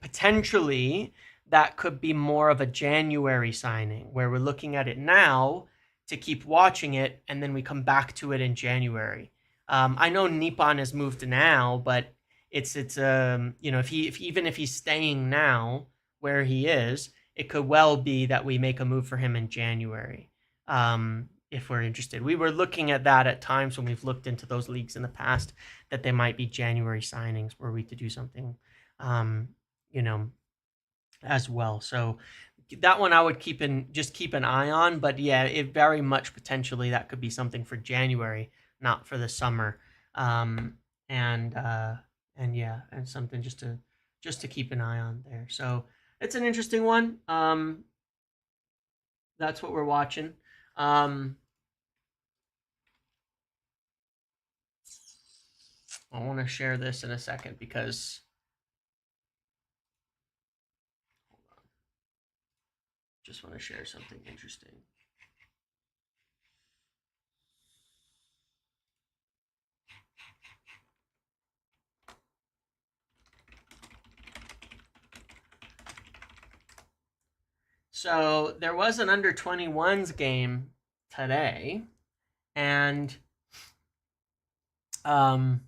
potentially that could be more of a January signing, where we're looking at it now to keep watching it, and then we come back to it in January. I know Nippon has moved now, but it's if he's staying now where he is, it could well be that we make a move for him in January. If we're interested, we were looking at that at times when we've looked into those leagues in the past, that they might be January signings were we to do something, you know, as well. So that one I would keep an eye on, but yeah, it very much potentially that could be something for January, not for the summer. And yeah, and something just to keep an eye on there. So it's an interesting one. That's what we're watching. I want to share this in a second because just want to share something interesting. So there was an under 21s game today, and and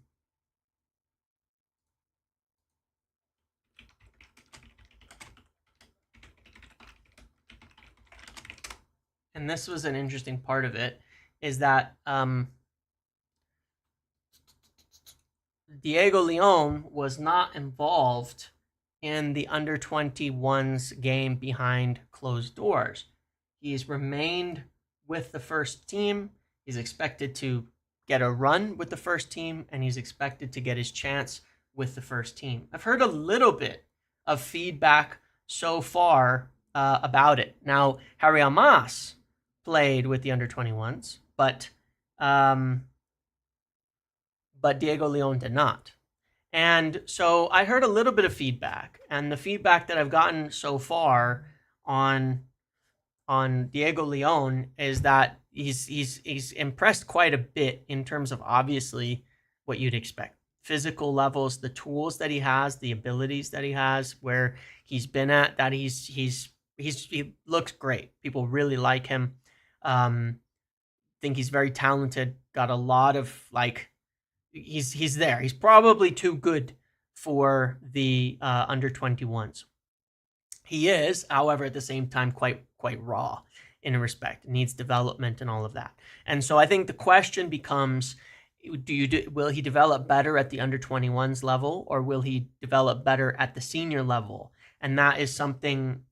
this was an interesting part of it, is that Diego Leon was not involved in the under 21s game behind closed doors. He's remained with the first team. He's expected to get a run with the first team, and he's expected to get his chance with the first team. I've heard a little bit of feedback so far about it. Now, Harry Almas played with the under 21s, but Diego Leon did not. And so I heard a little bit of feedback, and the feedback that I've gotten so far on Diego Leon is that he's impressed quite a bit in terms of obviously what you'd expect. Physical levels, the tools that he has, the abilities that he has, where he's been at, that he looks great. People really like him. Think he's very talented, got a lot of he's there. He's probably too good for the under 21s. He is, however, at the same time quite raw in a respect. Needs development and all of that. And so I think the question becomes, will he develop better at the under 21s level, or will he develop better at the senior level? And that is something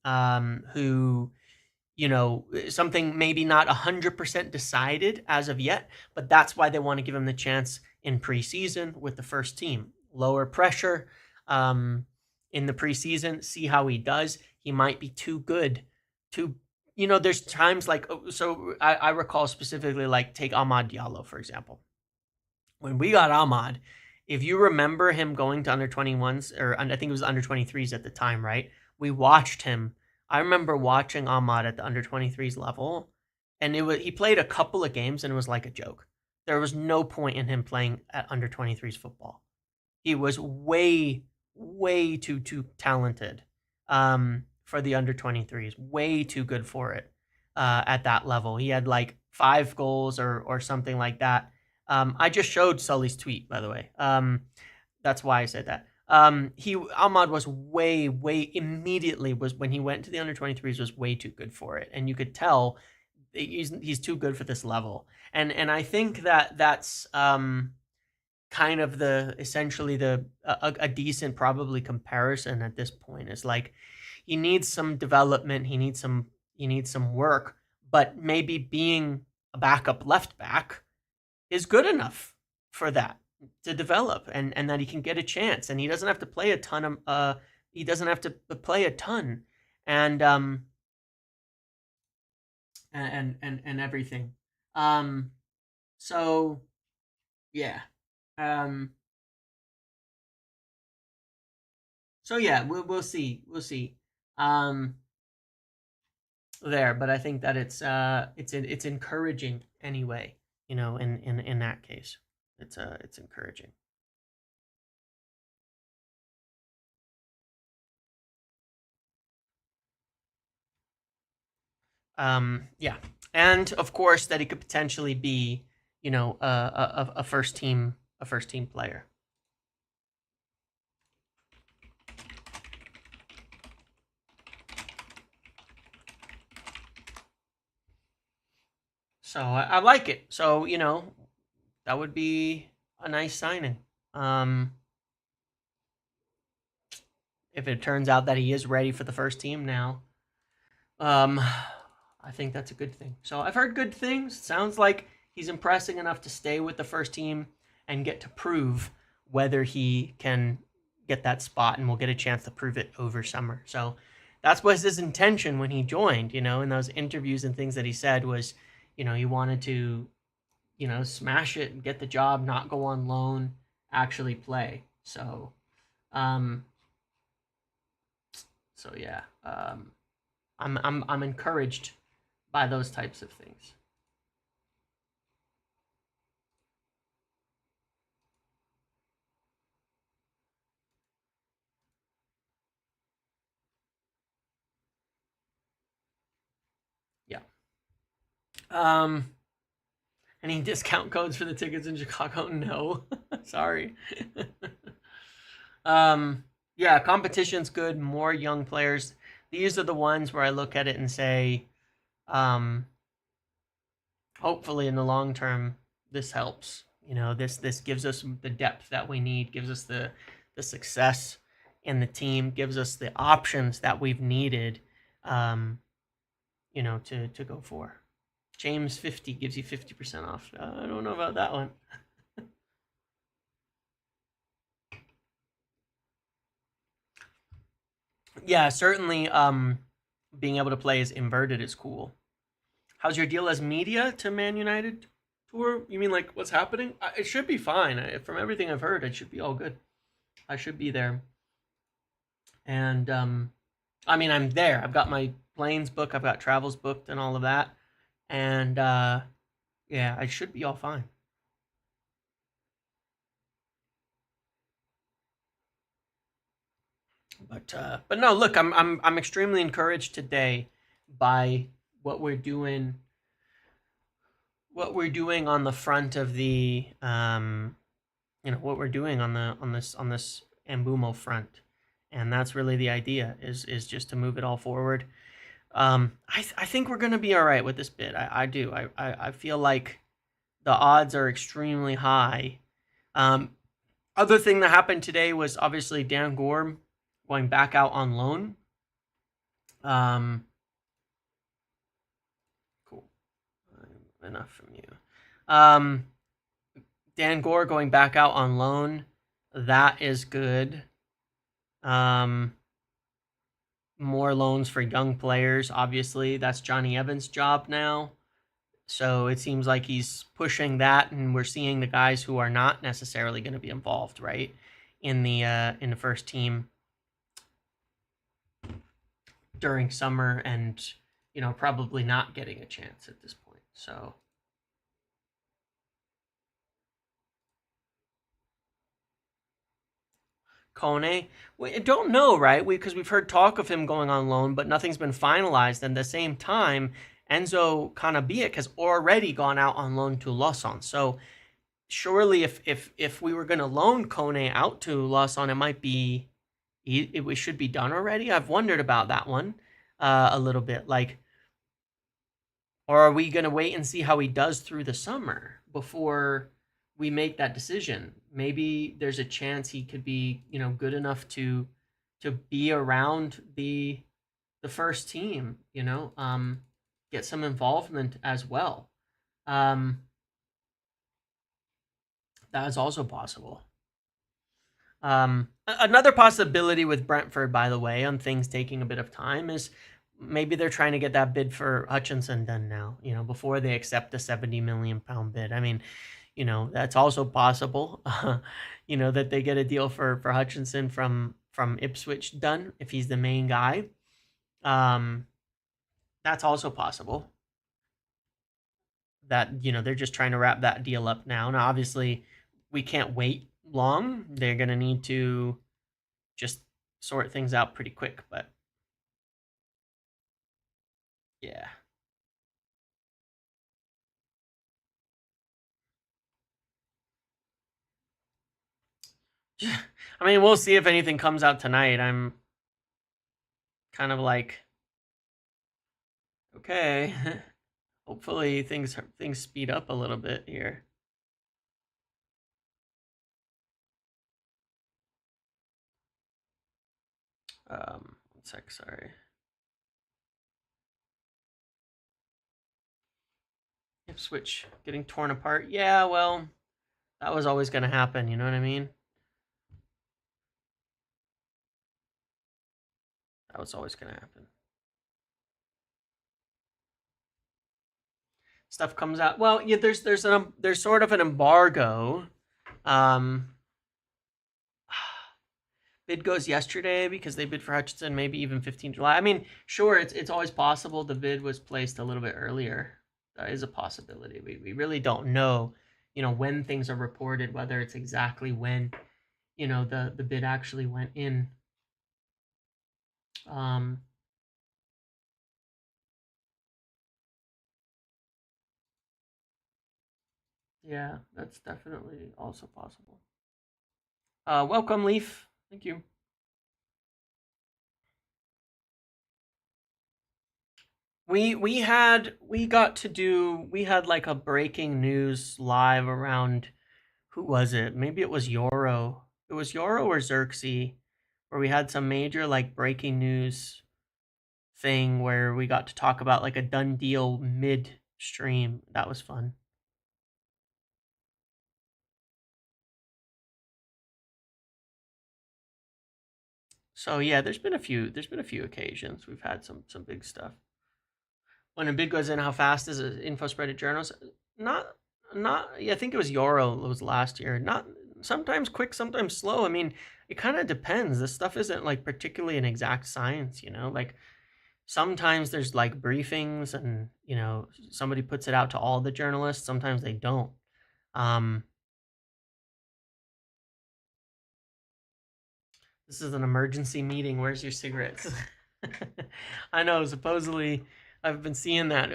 something maybe not 100% decided as of yet, but that's why they want to give him the chance in preseason with the first team. Lower pressure in the preseason, see how he does. He might be too good to, there's times I recall specifically, take Amad Diallo, for example. When we got Ahmad, if you remember him going to under 21s, or I think it was under 23s at the time, right? We watched him. I remember watching Ahmad at the under 23s level, and he played a couple of games, and it was like a joke. There was no point in him playing at under 23s football. He was way too talented for the under 23s. Way too good for it at that level. He had 5 goals or something like that. I just showed Sully's tweet, by the way. That's why I said that. Ahmad was way immediately, was when he went to the under 23s, was way too good for it, and you could tell he's too good for this level. And I think that's kind of essentially a decent probably comparison at this point. Is he needs some development, he needs some work, but maybe being a backup left back is good enough for that to develop, and that he can get a chance, and he doesn't have to play a ton of and everything. So yeah. So yeah, we'll see. There, but I think that it's encouraging anyway, in that case. It's encouraging. Yeah, and of course that he could potentially be, a first team player. So I like it. So that would be a nice signing. If it turns out that he is ready for the first team now, I think that's a good thing. So I've heard good things. Sounds like he's impressing enough to stay with the first team and get to prove whether he can get that spot, and we'll get a chance to prove it over summer. So that's was his intention when he joined, in those interviews and things that he said was, he wanted to, smash it and get the job, not go on loan, actually play. Um, so yeah, I'm encouraged by those types of things. Yeah. Um, any discount codes for the tickets in Chicago? No. Sorry. um, yeah, competition's good. More young players. These are the ones where I look at it and say, um, hopefully in the long term, this helps. This gives us the depth that we need, gives us the success in the team, gives us the options that we've needed, to go for. James 50 gives you 50% off. I don't know about that one. Yeah, certainly. Being able to play as inverted is cool. How's your deal as media to Man United tour? You mean like what's happening? It should be fine. From everything I've heard, it should be all good. I should be there, and I mean I'm there. I've got my planes booked. I've got travels booked and all of that, and yeah, I should be all fine. But no, look, I'm extremely encouraged today by what we're doing on the front of the what we're doing on this Mbuemo front, and that's really the idea is just to move it all forward. I think we're gonna be all right with this bid. I do. I feel like the odds are extremely high. Um, Other thing that happened today was obviously Dan Gorm going back out on loan. Um, cool. Enough from you. Um, Dan Gore going back out on loan. That is good. Um, More loans for young players. Obviously, that's Johnny Evans' job now. So it seems like he's pushing that, and we're seeing the guys who are not necessarily going to be involved, right, in the first team during summer, and probably not getting a chance at this point. So Kone, we don't know, right? Because we've heard talk of him going on loan, but nothing's been finalized. And at the same time, Enzo Canabiak has already gone out on loan to Lawson. So surely, if we were going to loan Kone out to Lawson, it might be it should be done already. I've wondered about that one a little bit, like, or are we going to wait and see how he does through the summer before we make that decision? Maybe there's a chance he could be, good enough to be around the first team, get some involvement as well. Um, that is also possible. Another possibility with Brentford, by the way, on things taking a bit of time is maybe they're trying to get that bid for Hutchinson done now, before they accept the £70 million bid. I mean, that's also possible, that they get a deal for Hutchinson from Ipswich done if he's the main guy. That's also possible that, they're just trying to wrap that deal up now. Now, obviously, we can't wait long. They're going to need to just sort things out pretty quick, but yeah. I mean, we'll see if anything comes out tonight. I'm kind of like, okay. Hopefully things speed up a little bit here. One sec, sorry. Switch getting torn apart. Yeah, well, that was always going to happen, you know what I mean? That was always going to happen. Stuff comes out. Well, yeah, there's sort of an embargo. Bid goes yesterday because they bid for Hutchinson, maybe even 15 July. I mean, sure, it's always possible the bid was placed a little bit earlier. That is a possibility. We really don't know, when things are reported, whether it's exactly when, the bid actually went in. Yeah, that's definitely also possible. Welcome, Leaf. Thank you. We had like a breaking news live around, who was it? Maybe it was Yoro. It was Yoro or Xerxes, where we had some major like breaking news thing where we got to talk about like a done deal mid stream. That was fun. So yeah, there's been a few occasions we've had some big stuff. When a bid goes in, how fast is it? Info spread at journals? Not yeah, I think it was Yoro was last year. Not sometimes quick, sometimes slow. I mean, it kind of depends. This stuff isn't like particularly an exact science, like sometimes there's like briefings and somebody puts it out to all the journalists, sometimes they don't. This is an emergency meeting, where's your cigarettes? I know, supposedly I've been seeing that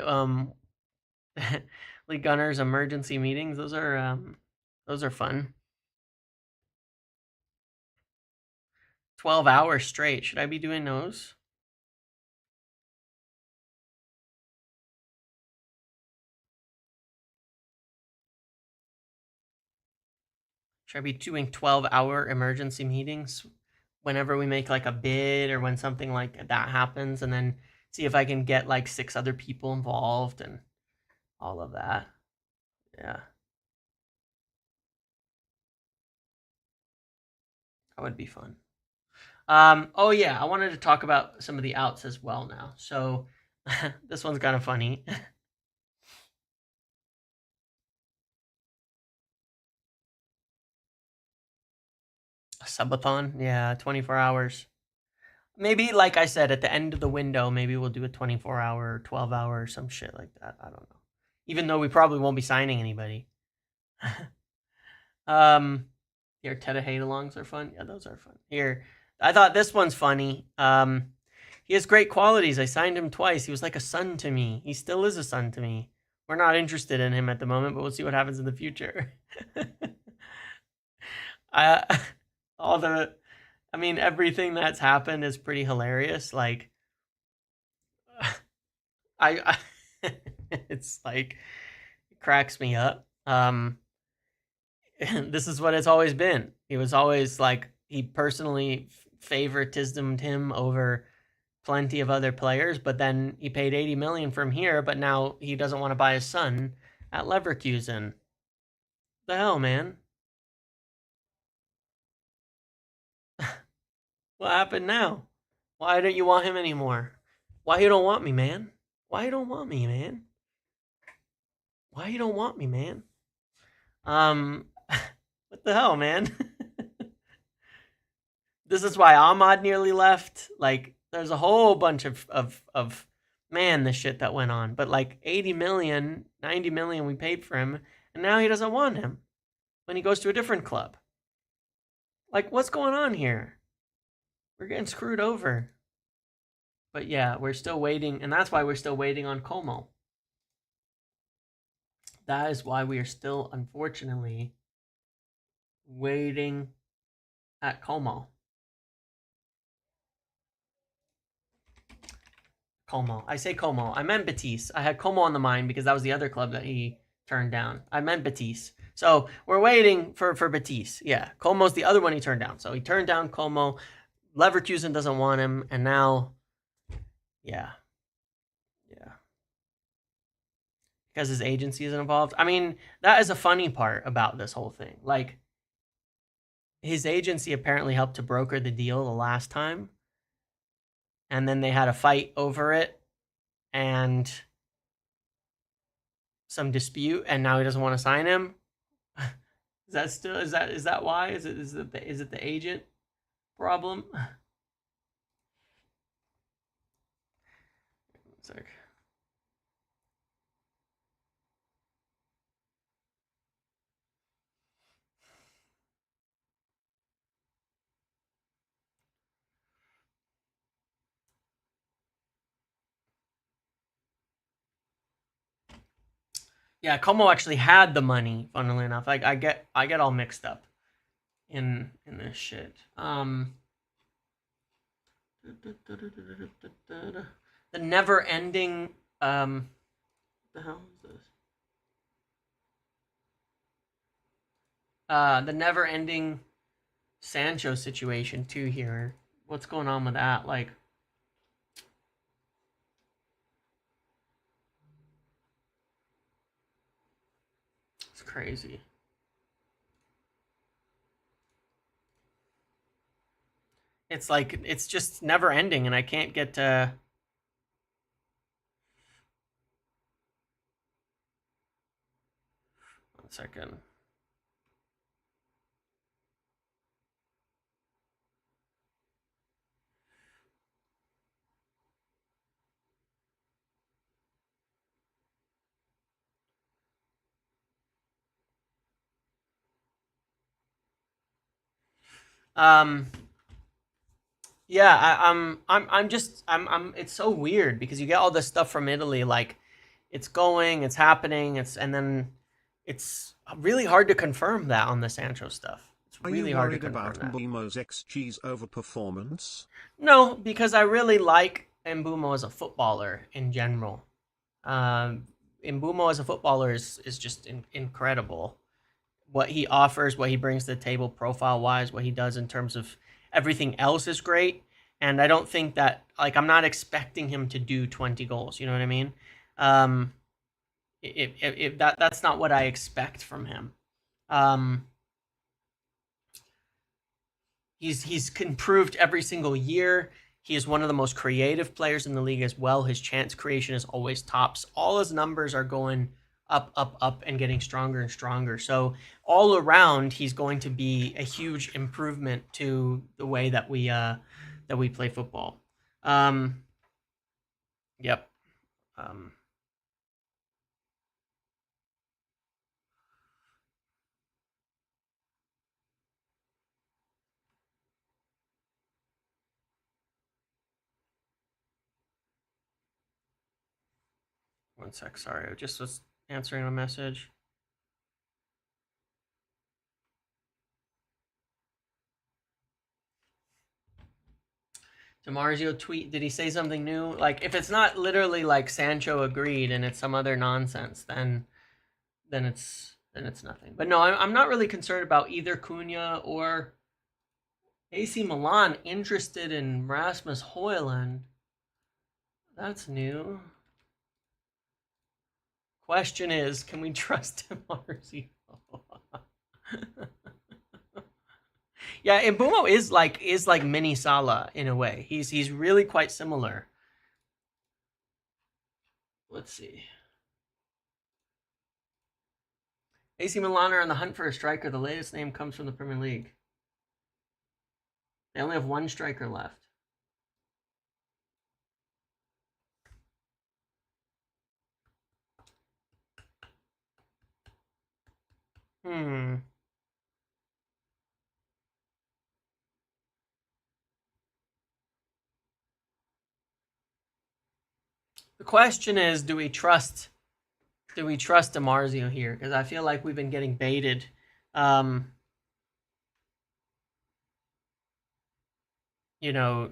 Lee Gunner's emergency meetings. Those are fun. 12 hours straight. Should I be doing those? Should I be doing 12-hour emergency meetings whenever we make like a bid or when something like that happens, and then see if I can get like 6 other people involved and all of that? Yeah. That would be fun. Oh yeah, I wanted to talk about some of the outs as well now. So this one's kind of funny. A subathon, yeah, 24 hours. Maybe, like I said, at the end of the window, maybe we'll do a 24-hour or 12-hour or some shit like that. I don't know. Even though we probably won't be signing anybody. Here, Teta hate-alongs are fun. Yeah, those are fun. Here, I thought this one's funny. He has great qualities. I signed him twice. He was like a son to me. He still is a son to me. We're not interested in him at the moment, but we'll see what happens in the future. All the, I mean, everything that's happened is pretty hilarious. Like, I it's like, it cracks me up. This is what it's always been. He was always like, he personally favoritismed him over plenty of other players, but then he paid 80 million from here, but now he doesn't want to buy his son at Leverkusen. The hell, man? What happened now? Why don't you want him anymore? Why you don't want me, man? Why you don't want me, man? Why you don't want me, man? What the hell, man? This is why Ahmad nearly left. Like, there's a whole bunch of man, the shit that went on. But like 80 million, 90 million we paid for him, and now he doesn't want him when he goes to a different club. Like, what's going on here? We're getting screwed over. But yeah, we're still waiting, and that's why we're still waiting on Como. That is why we are still, unfortunately, waiting at Como. Como. I say Como. I meant Betis. I had Como on the mind because that was the other club that he turned down. I meant Betis. So we're waiting for Betis. Yeah, Como's the other one he turned down. So he turned down Como. Leverkusen doesn't want him, and now, yeah, yeah, because his agency is involved. I mean, that is a funny part about this whole thing. Like, his agency apparently helped to broker the deal the last time, and then they had a fight over it and some dispute, and now he doesn't want to sign him. Is that still is that why? Is it the agent problem? It's like, yeah, Como actually had the money. Funnily enough, like I get all mixed up in this shit. The never ending the hell is this? The never ending Sancho situation too here. What's going on with that? Like, it's crazy. It's like it's just never ending, and I can't get to. 1 second. Um, yeah, I'm. It's so weird because you get all this stuff from Italy, like it's going, it's happening, and then it's really hard to confirm that on the Sancho stuff. It's Are you really hard to worried confirm about that. Mbuemo's XG's overperformance? No, because I really like Mbuemo as a footballer in general. Um, Mbuemo as a footballer is just incredible. What he offers, what he brings to the table, profile wise, what he does in terms of everything else is great. And I don't think that, like, I'm not expecting him to do 20 goals. You know what I mean? Um, if that's not what I expect from him. Um, he's improved every single year. He is one of the most creative players in the league as well. His chance creation is always tops. All his numbers are going up, up, up, and getting stronger and stronger. So all around, he's going to be a huge improvement to the way that we play football. Um, yep. Um, 1 sec. Sorry, I just was answering a message. DeMarzio tweet, did he say something new? Like, if it's not literally like Sancho agreed and it's some other nonsense, then it's nothing. But no, I'm not really concerned about either Cunha or AC Milan interested in Rasmus Højlund. That's new. Question is, can we trust DeMarzio? Yeah, Mbuemo is like mini Salah in a way. He's really quite similar. Let's see. AC Milan are on the hunt for a striker. The latest name comes from the Premier League. They only have one striker left. Hmm. The question is, do we trust DeMarzio here? Because I feel like we've been getting baited. Um, you know,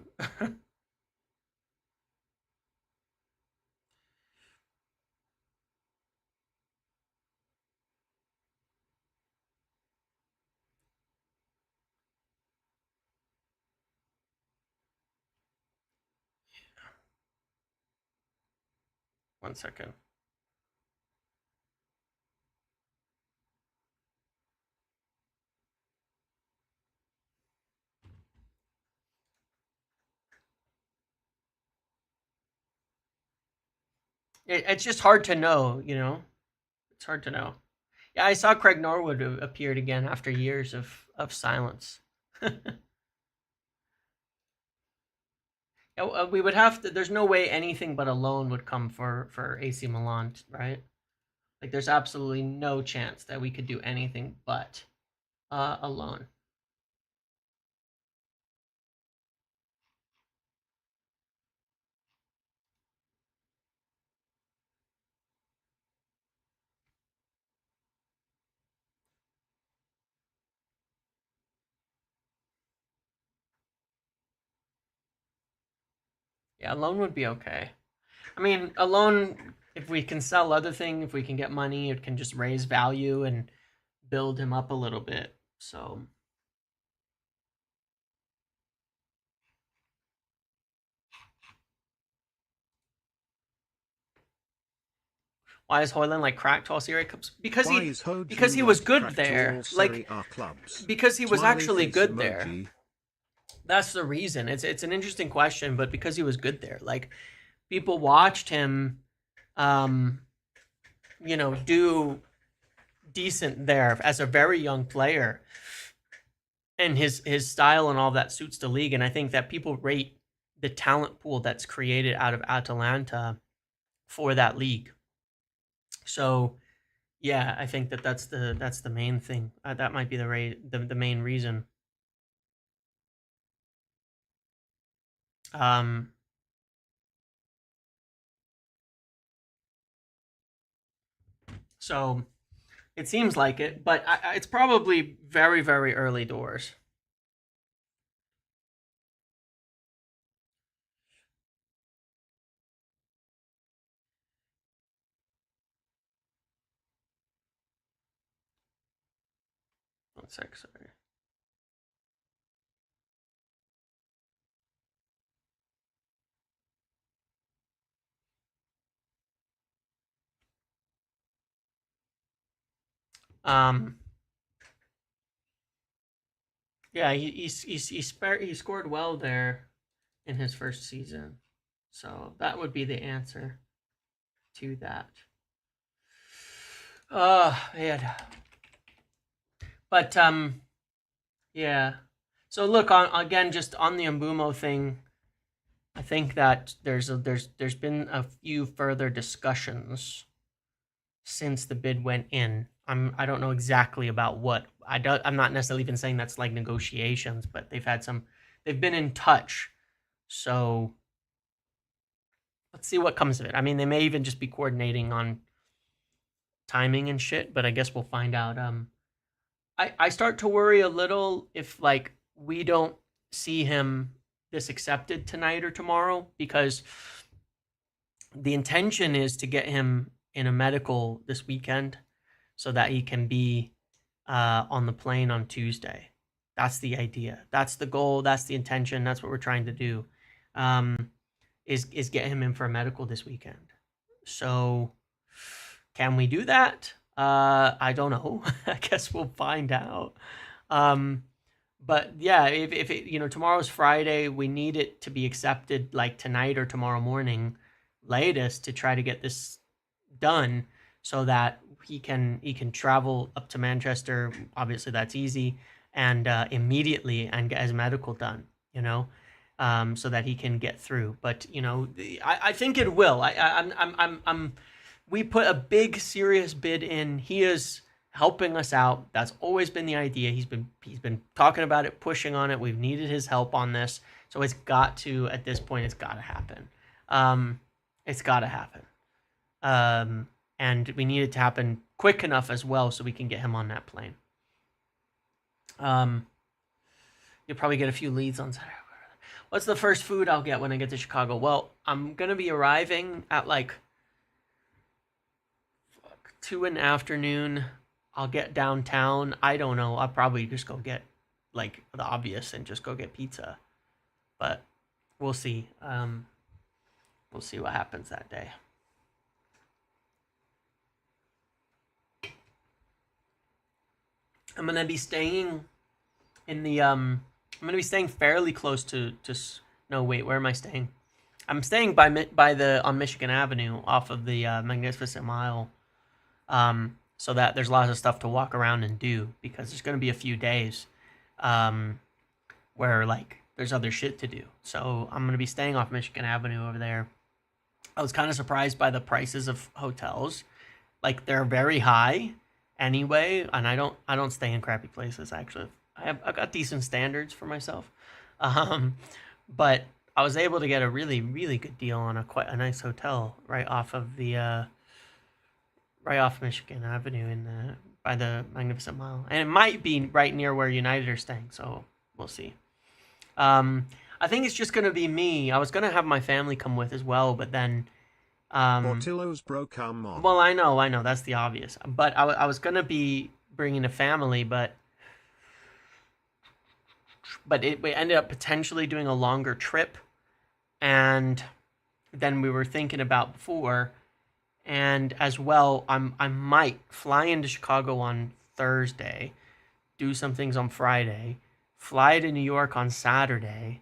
1 second. It's just hard to know, you know? It's hard to know. Yeah, I saw Craig Norwood appeared again after years of silence. We would have to. There's no way anything but a loan would come for AC Milan, right? Like, there's absolutely no chance that we could do anything but a loan. Yeah, a loan would be okay. I mean, a loan, if we can sell other things, if we can get money, it can just raise value and build him up a little bit. So why is Hoyland like cracked to all Serie Cups? Why is Because Hoju he was like good cracked to there. all Like, Serie A clubs? because he was Smiley actually face good there. emoji. That's the reason. It's an interesting question, but because he was good there, like, people watched him, um, do decent there as a very young player, and his style and all that suits the league. And I think that people rate the talent pool that's created out of Atalanta for that league. So yeah, I think that's the main thing. That might be the main reason. Um, so it seems like it, but it's probably very, very early doors. One sec, sorry. Um, yeah, he scored well there in his first season, so that would be the answer to that. Man. But yeah. So look, on again, just on the Mbuemo thing, I think that there's been a few further discussions since the bid went in. I don't know exactly about what. I'm not necessarily even saying that's like negotiations, but they've been in touch. So let's see what comes of it. I mean, they may even just be coordinating on timing and shit, but I guess we'll find out. I start to worry a little if, like, we don't see him this accepted tonight or tomorrow, because the intention is to get him in a medical this weekend so that he can be on the plane on Tuesday. That's the idea. That's the goal. That's the intention. That's what we're trying to do. Is get him in for a medical this weekend. So can we do that? I don't know. I guess we'll find out. But yeah, if it, tomorrow's Friday, we need it to be accepted like tonight or tomorrow morning, latest, to try to get this done so that he can travel up to Manchester. Obviously, that's easy, and immediately, and get his medical done. So that he can get through. But I think it will. I'm we put a big serious bid in. He is helping us out. That's always been the idea. He's been talking about it, pushing on it. We've needed his help on this, so it's got to, at this point, it's got to happen. It's got to happen. And we need it to happen quick enough as well so we can get him on that plane. You'll probably get a few leads on Saturday. What's the first food I'll get when I get to Chicago? Well, I'm gonna be arriving at like 2 in the afternoon. I'll get downtown. I don't know. I'll probably just go get, like, the obvious and just go get pizza. But we'll see. We'll see what happens that day. I'm gonna be staying in the I'm gonna be staying fairly close to. No, wait, where am I staying? I'm staying by the on Michigan Avenue off of the Magnificent Mile, so that there's lots of stuff to walk around and do because there's gonna be a few days, um, where like there's other shit to do. So I'm gonna be staying off Michigan Avenue over there. I was kind of surprised by the prices of hotels. Like they're very high anyway, and I don't stay in crappy places actually. I've got decent standards for myself. Um, but I was able to get a really really good deal on a quite a nice hotel right off Michigan Avenue in the by the Magnificent Mile, and it might be right near where United are staying. So we'll see. Um, I think it's just gonna be me. I was gonna have my family come with as well, but then Portillo's bro, come on. well, I know that's the obvious. But I was gonna be bringing a family, but we ended up potentially doing a longer trip, and than we were thinking about before. And as well, I might fly into Chicago on Thursday, do some things on Friday, fly to New York on Saturday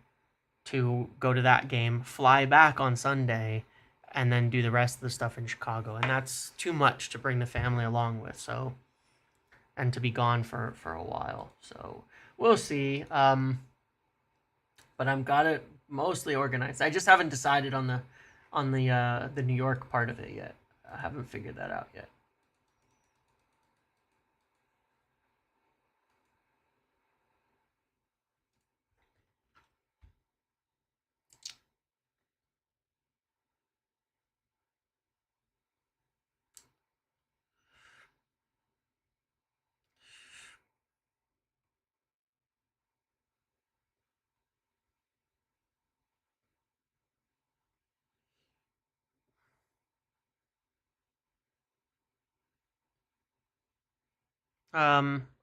to go to that game, fly back on Sunday, and then do the rest of the stuff in Chicago. And that's too much to bring the family along with. So, and to be gone for a while. So we'll see. But I've got it mostly organized. I just haven't decided on the New York part of it yet. I haven't figured that out yet.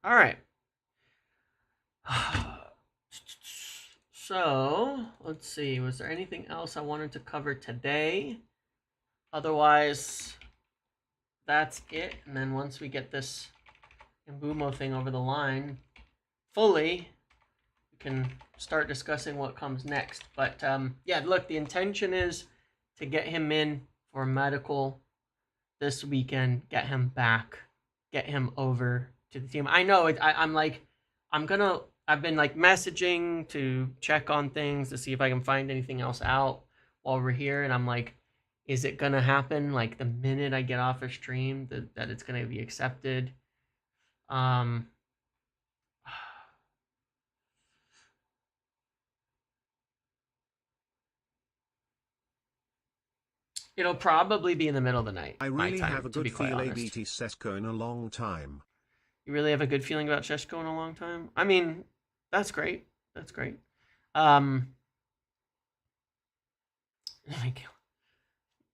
All right. So let's see. Was there anything else I wanted to cover today? Otherwise, that's it. And then once we get this Mbuemo thing over the line fully, we can start discussing what comes next. But yeah, look, the intention is to get him in for medical this weekend, get him back, get him over to the team. I know it. I'm like, I've been like messaging to check on things to see if I can find anything else out while we're here, and I'm like, is it gonna happen like the minute I get off a stream that it's gonna be accepted? Um, it'll probably be in the middle of the night, I my really have time, a to be good quite feel honest. ABT Sesko in a long time. You really have a good feeling about Sheshko in a long time? I mean, that's great. That's great. Um,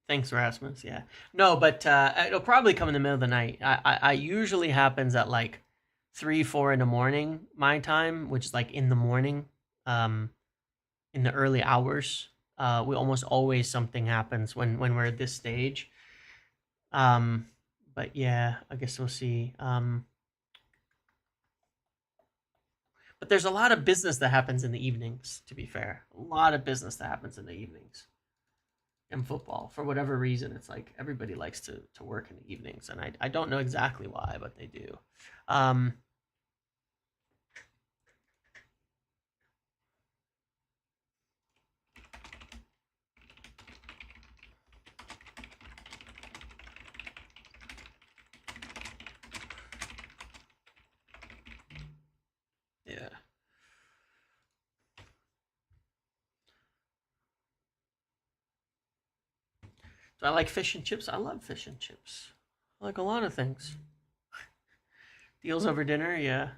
thanks, Rasmus. Yeah. No, but it'll probably come in the middle of the night. I usually happens at like 3, 4 in the morning, my time, which is like in the morning, um, in the early hours. We almost always something happens when we're at this stage. Um, but yeah, I guess we'll see. But there's a lot of business that happens in the evenings, to be fair. A lot of business that happens in the evenings in football. For whatever reason, it's like everybody likes to work in the evenings. And I don't know exactly why, but they do. Um, yeah. Do I like fish and chips? I love fish and chips. I like a lot of things. Deals over dinner, yeah.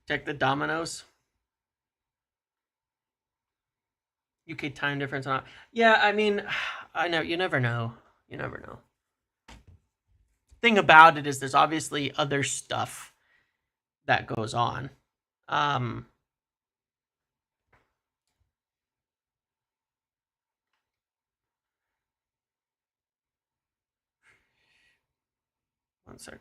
Check the Domino's. UK time difference. Yeah, I mean, I know you never know. You never know. Thing about it is, there's obviously other stuff that goes on. Um, one sec.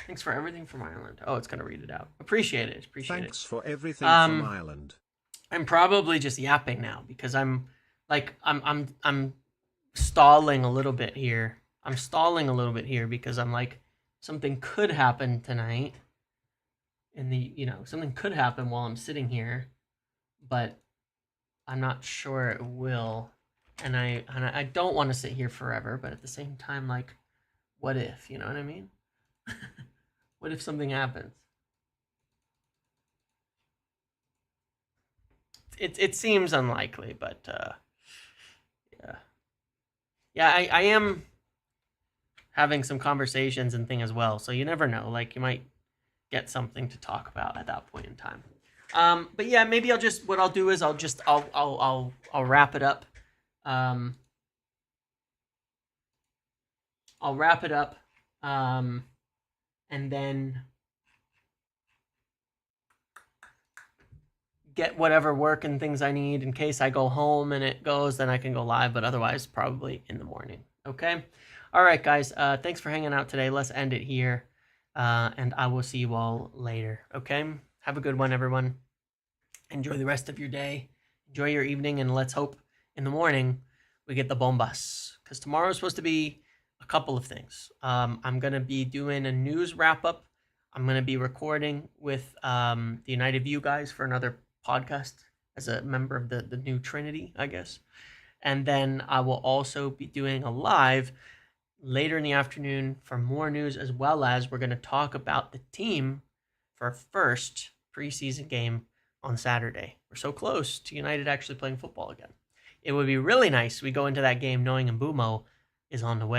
Thanks for everything from Ireland. Oh, it's gonna read it out. Appreciate it. Appreciate Thanks it. for everything from Um, Ireland. I'm probably just yapping now because I'm stalling a little bit here. I'm stalling a little bit here because I'm like something could happen tonight. Something could happen while I'm sitting here, but I'm not sure it will. And I don't want to sit here forever, but at the same time, like, what if? You know what I mean? What if something happens? It seems unlikely, but yeah, yeah. I am having some conversations and thing as well, so you never know. Like, you might get something to talk about at that point in time. But yeah, maybe what I'll do is I'll wrap it up. Um, I'll wrap it up, and then get whatever work and things I need in case I go home and it goes, then I can go live, but otherwise probably in the morning. Okay. All right, guys. Thanks for hanging out today. Let's end it here. And I will see you all later. Okay. Have a good one, everyone. Enjoy the rest of your day. Enjoy your evening, and let's hope in the morning we get the bombas. Because tomorrow is supposed to be a couple of things. I'm going to be doing a news wrap up. I'm going to be recording with the United View guys for another podcast as a member of the new Trinity, I guess. And then I will also be doing a live later in the afternoon for more news, as well as we're going to talk about the team for our first preseason game on Saturday. We're so close to United actually playing football again. It would be really nice we go into that game knowing Mbeumo is on the way.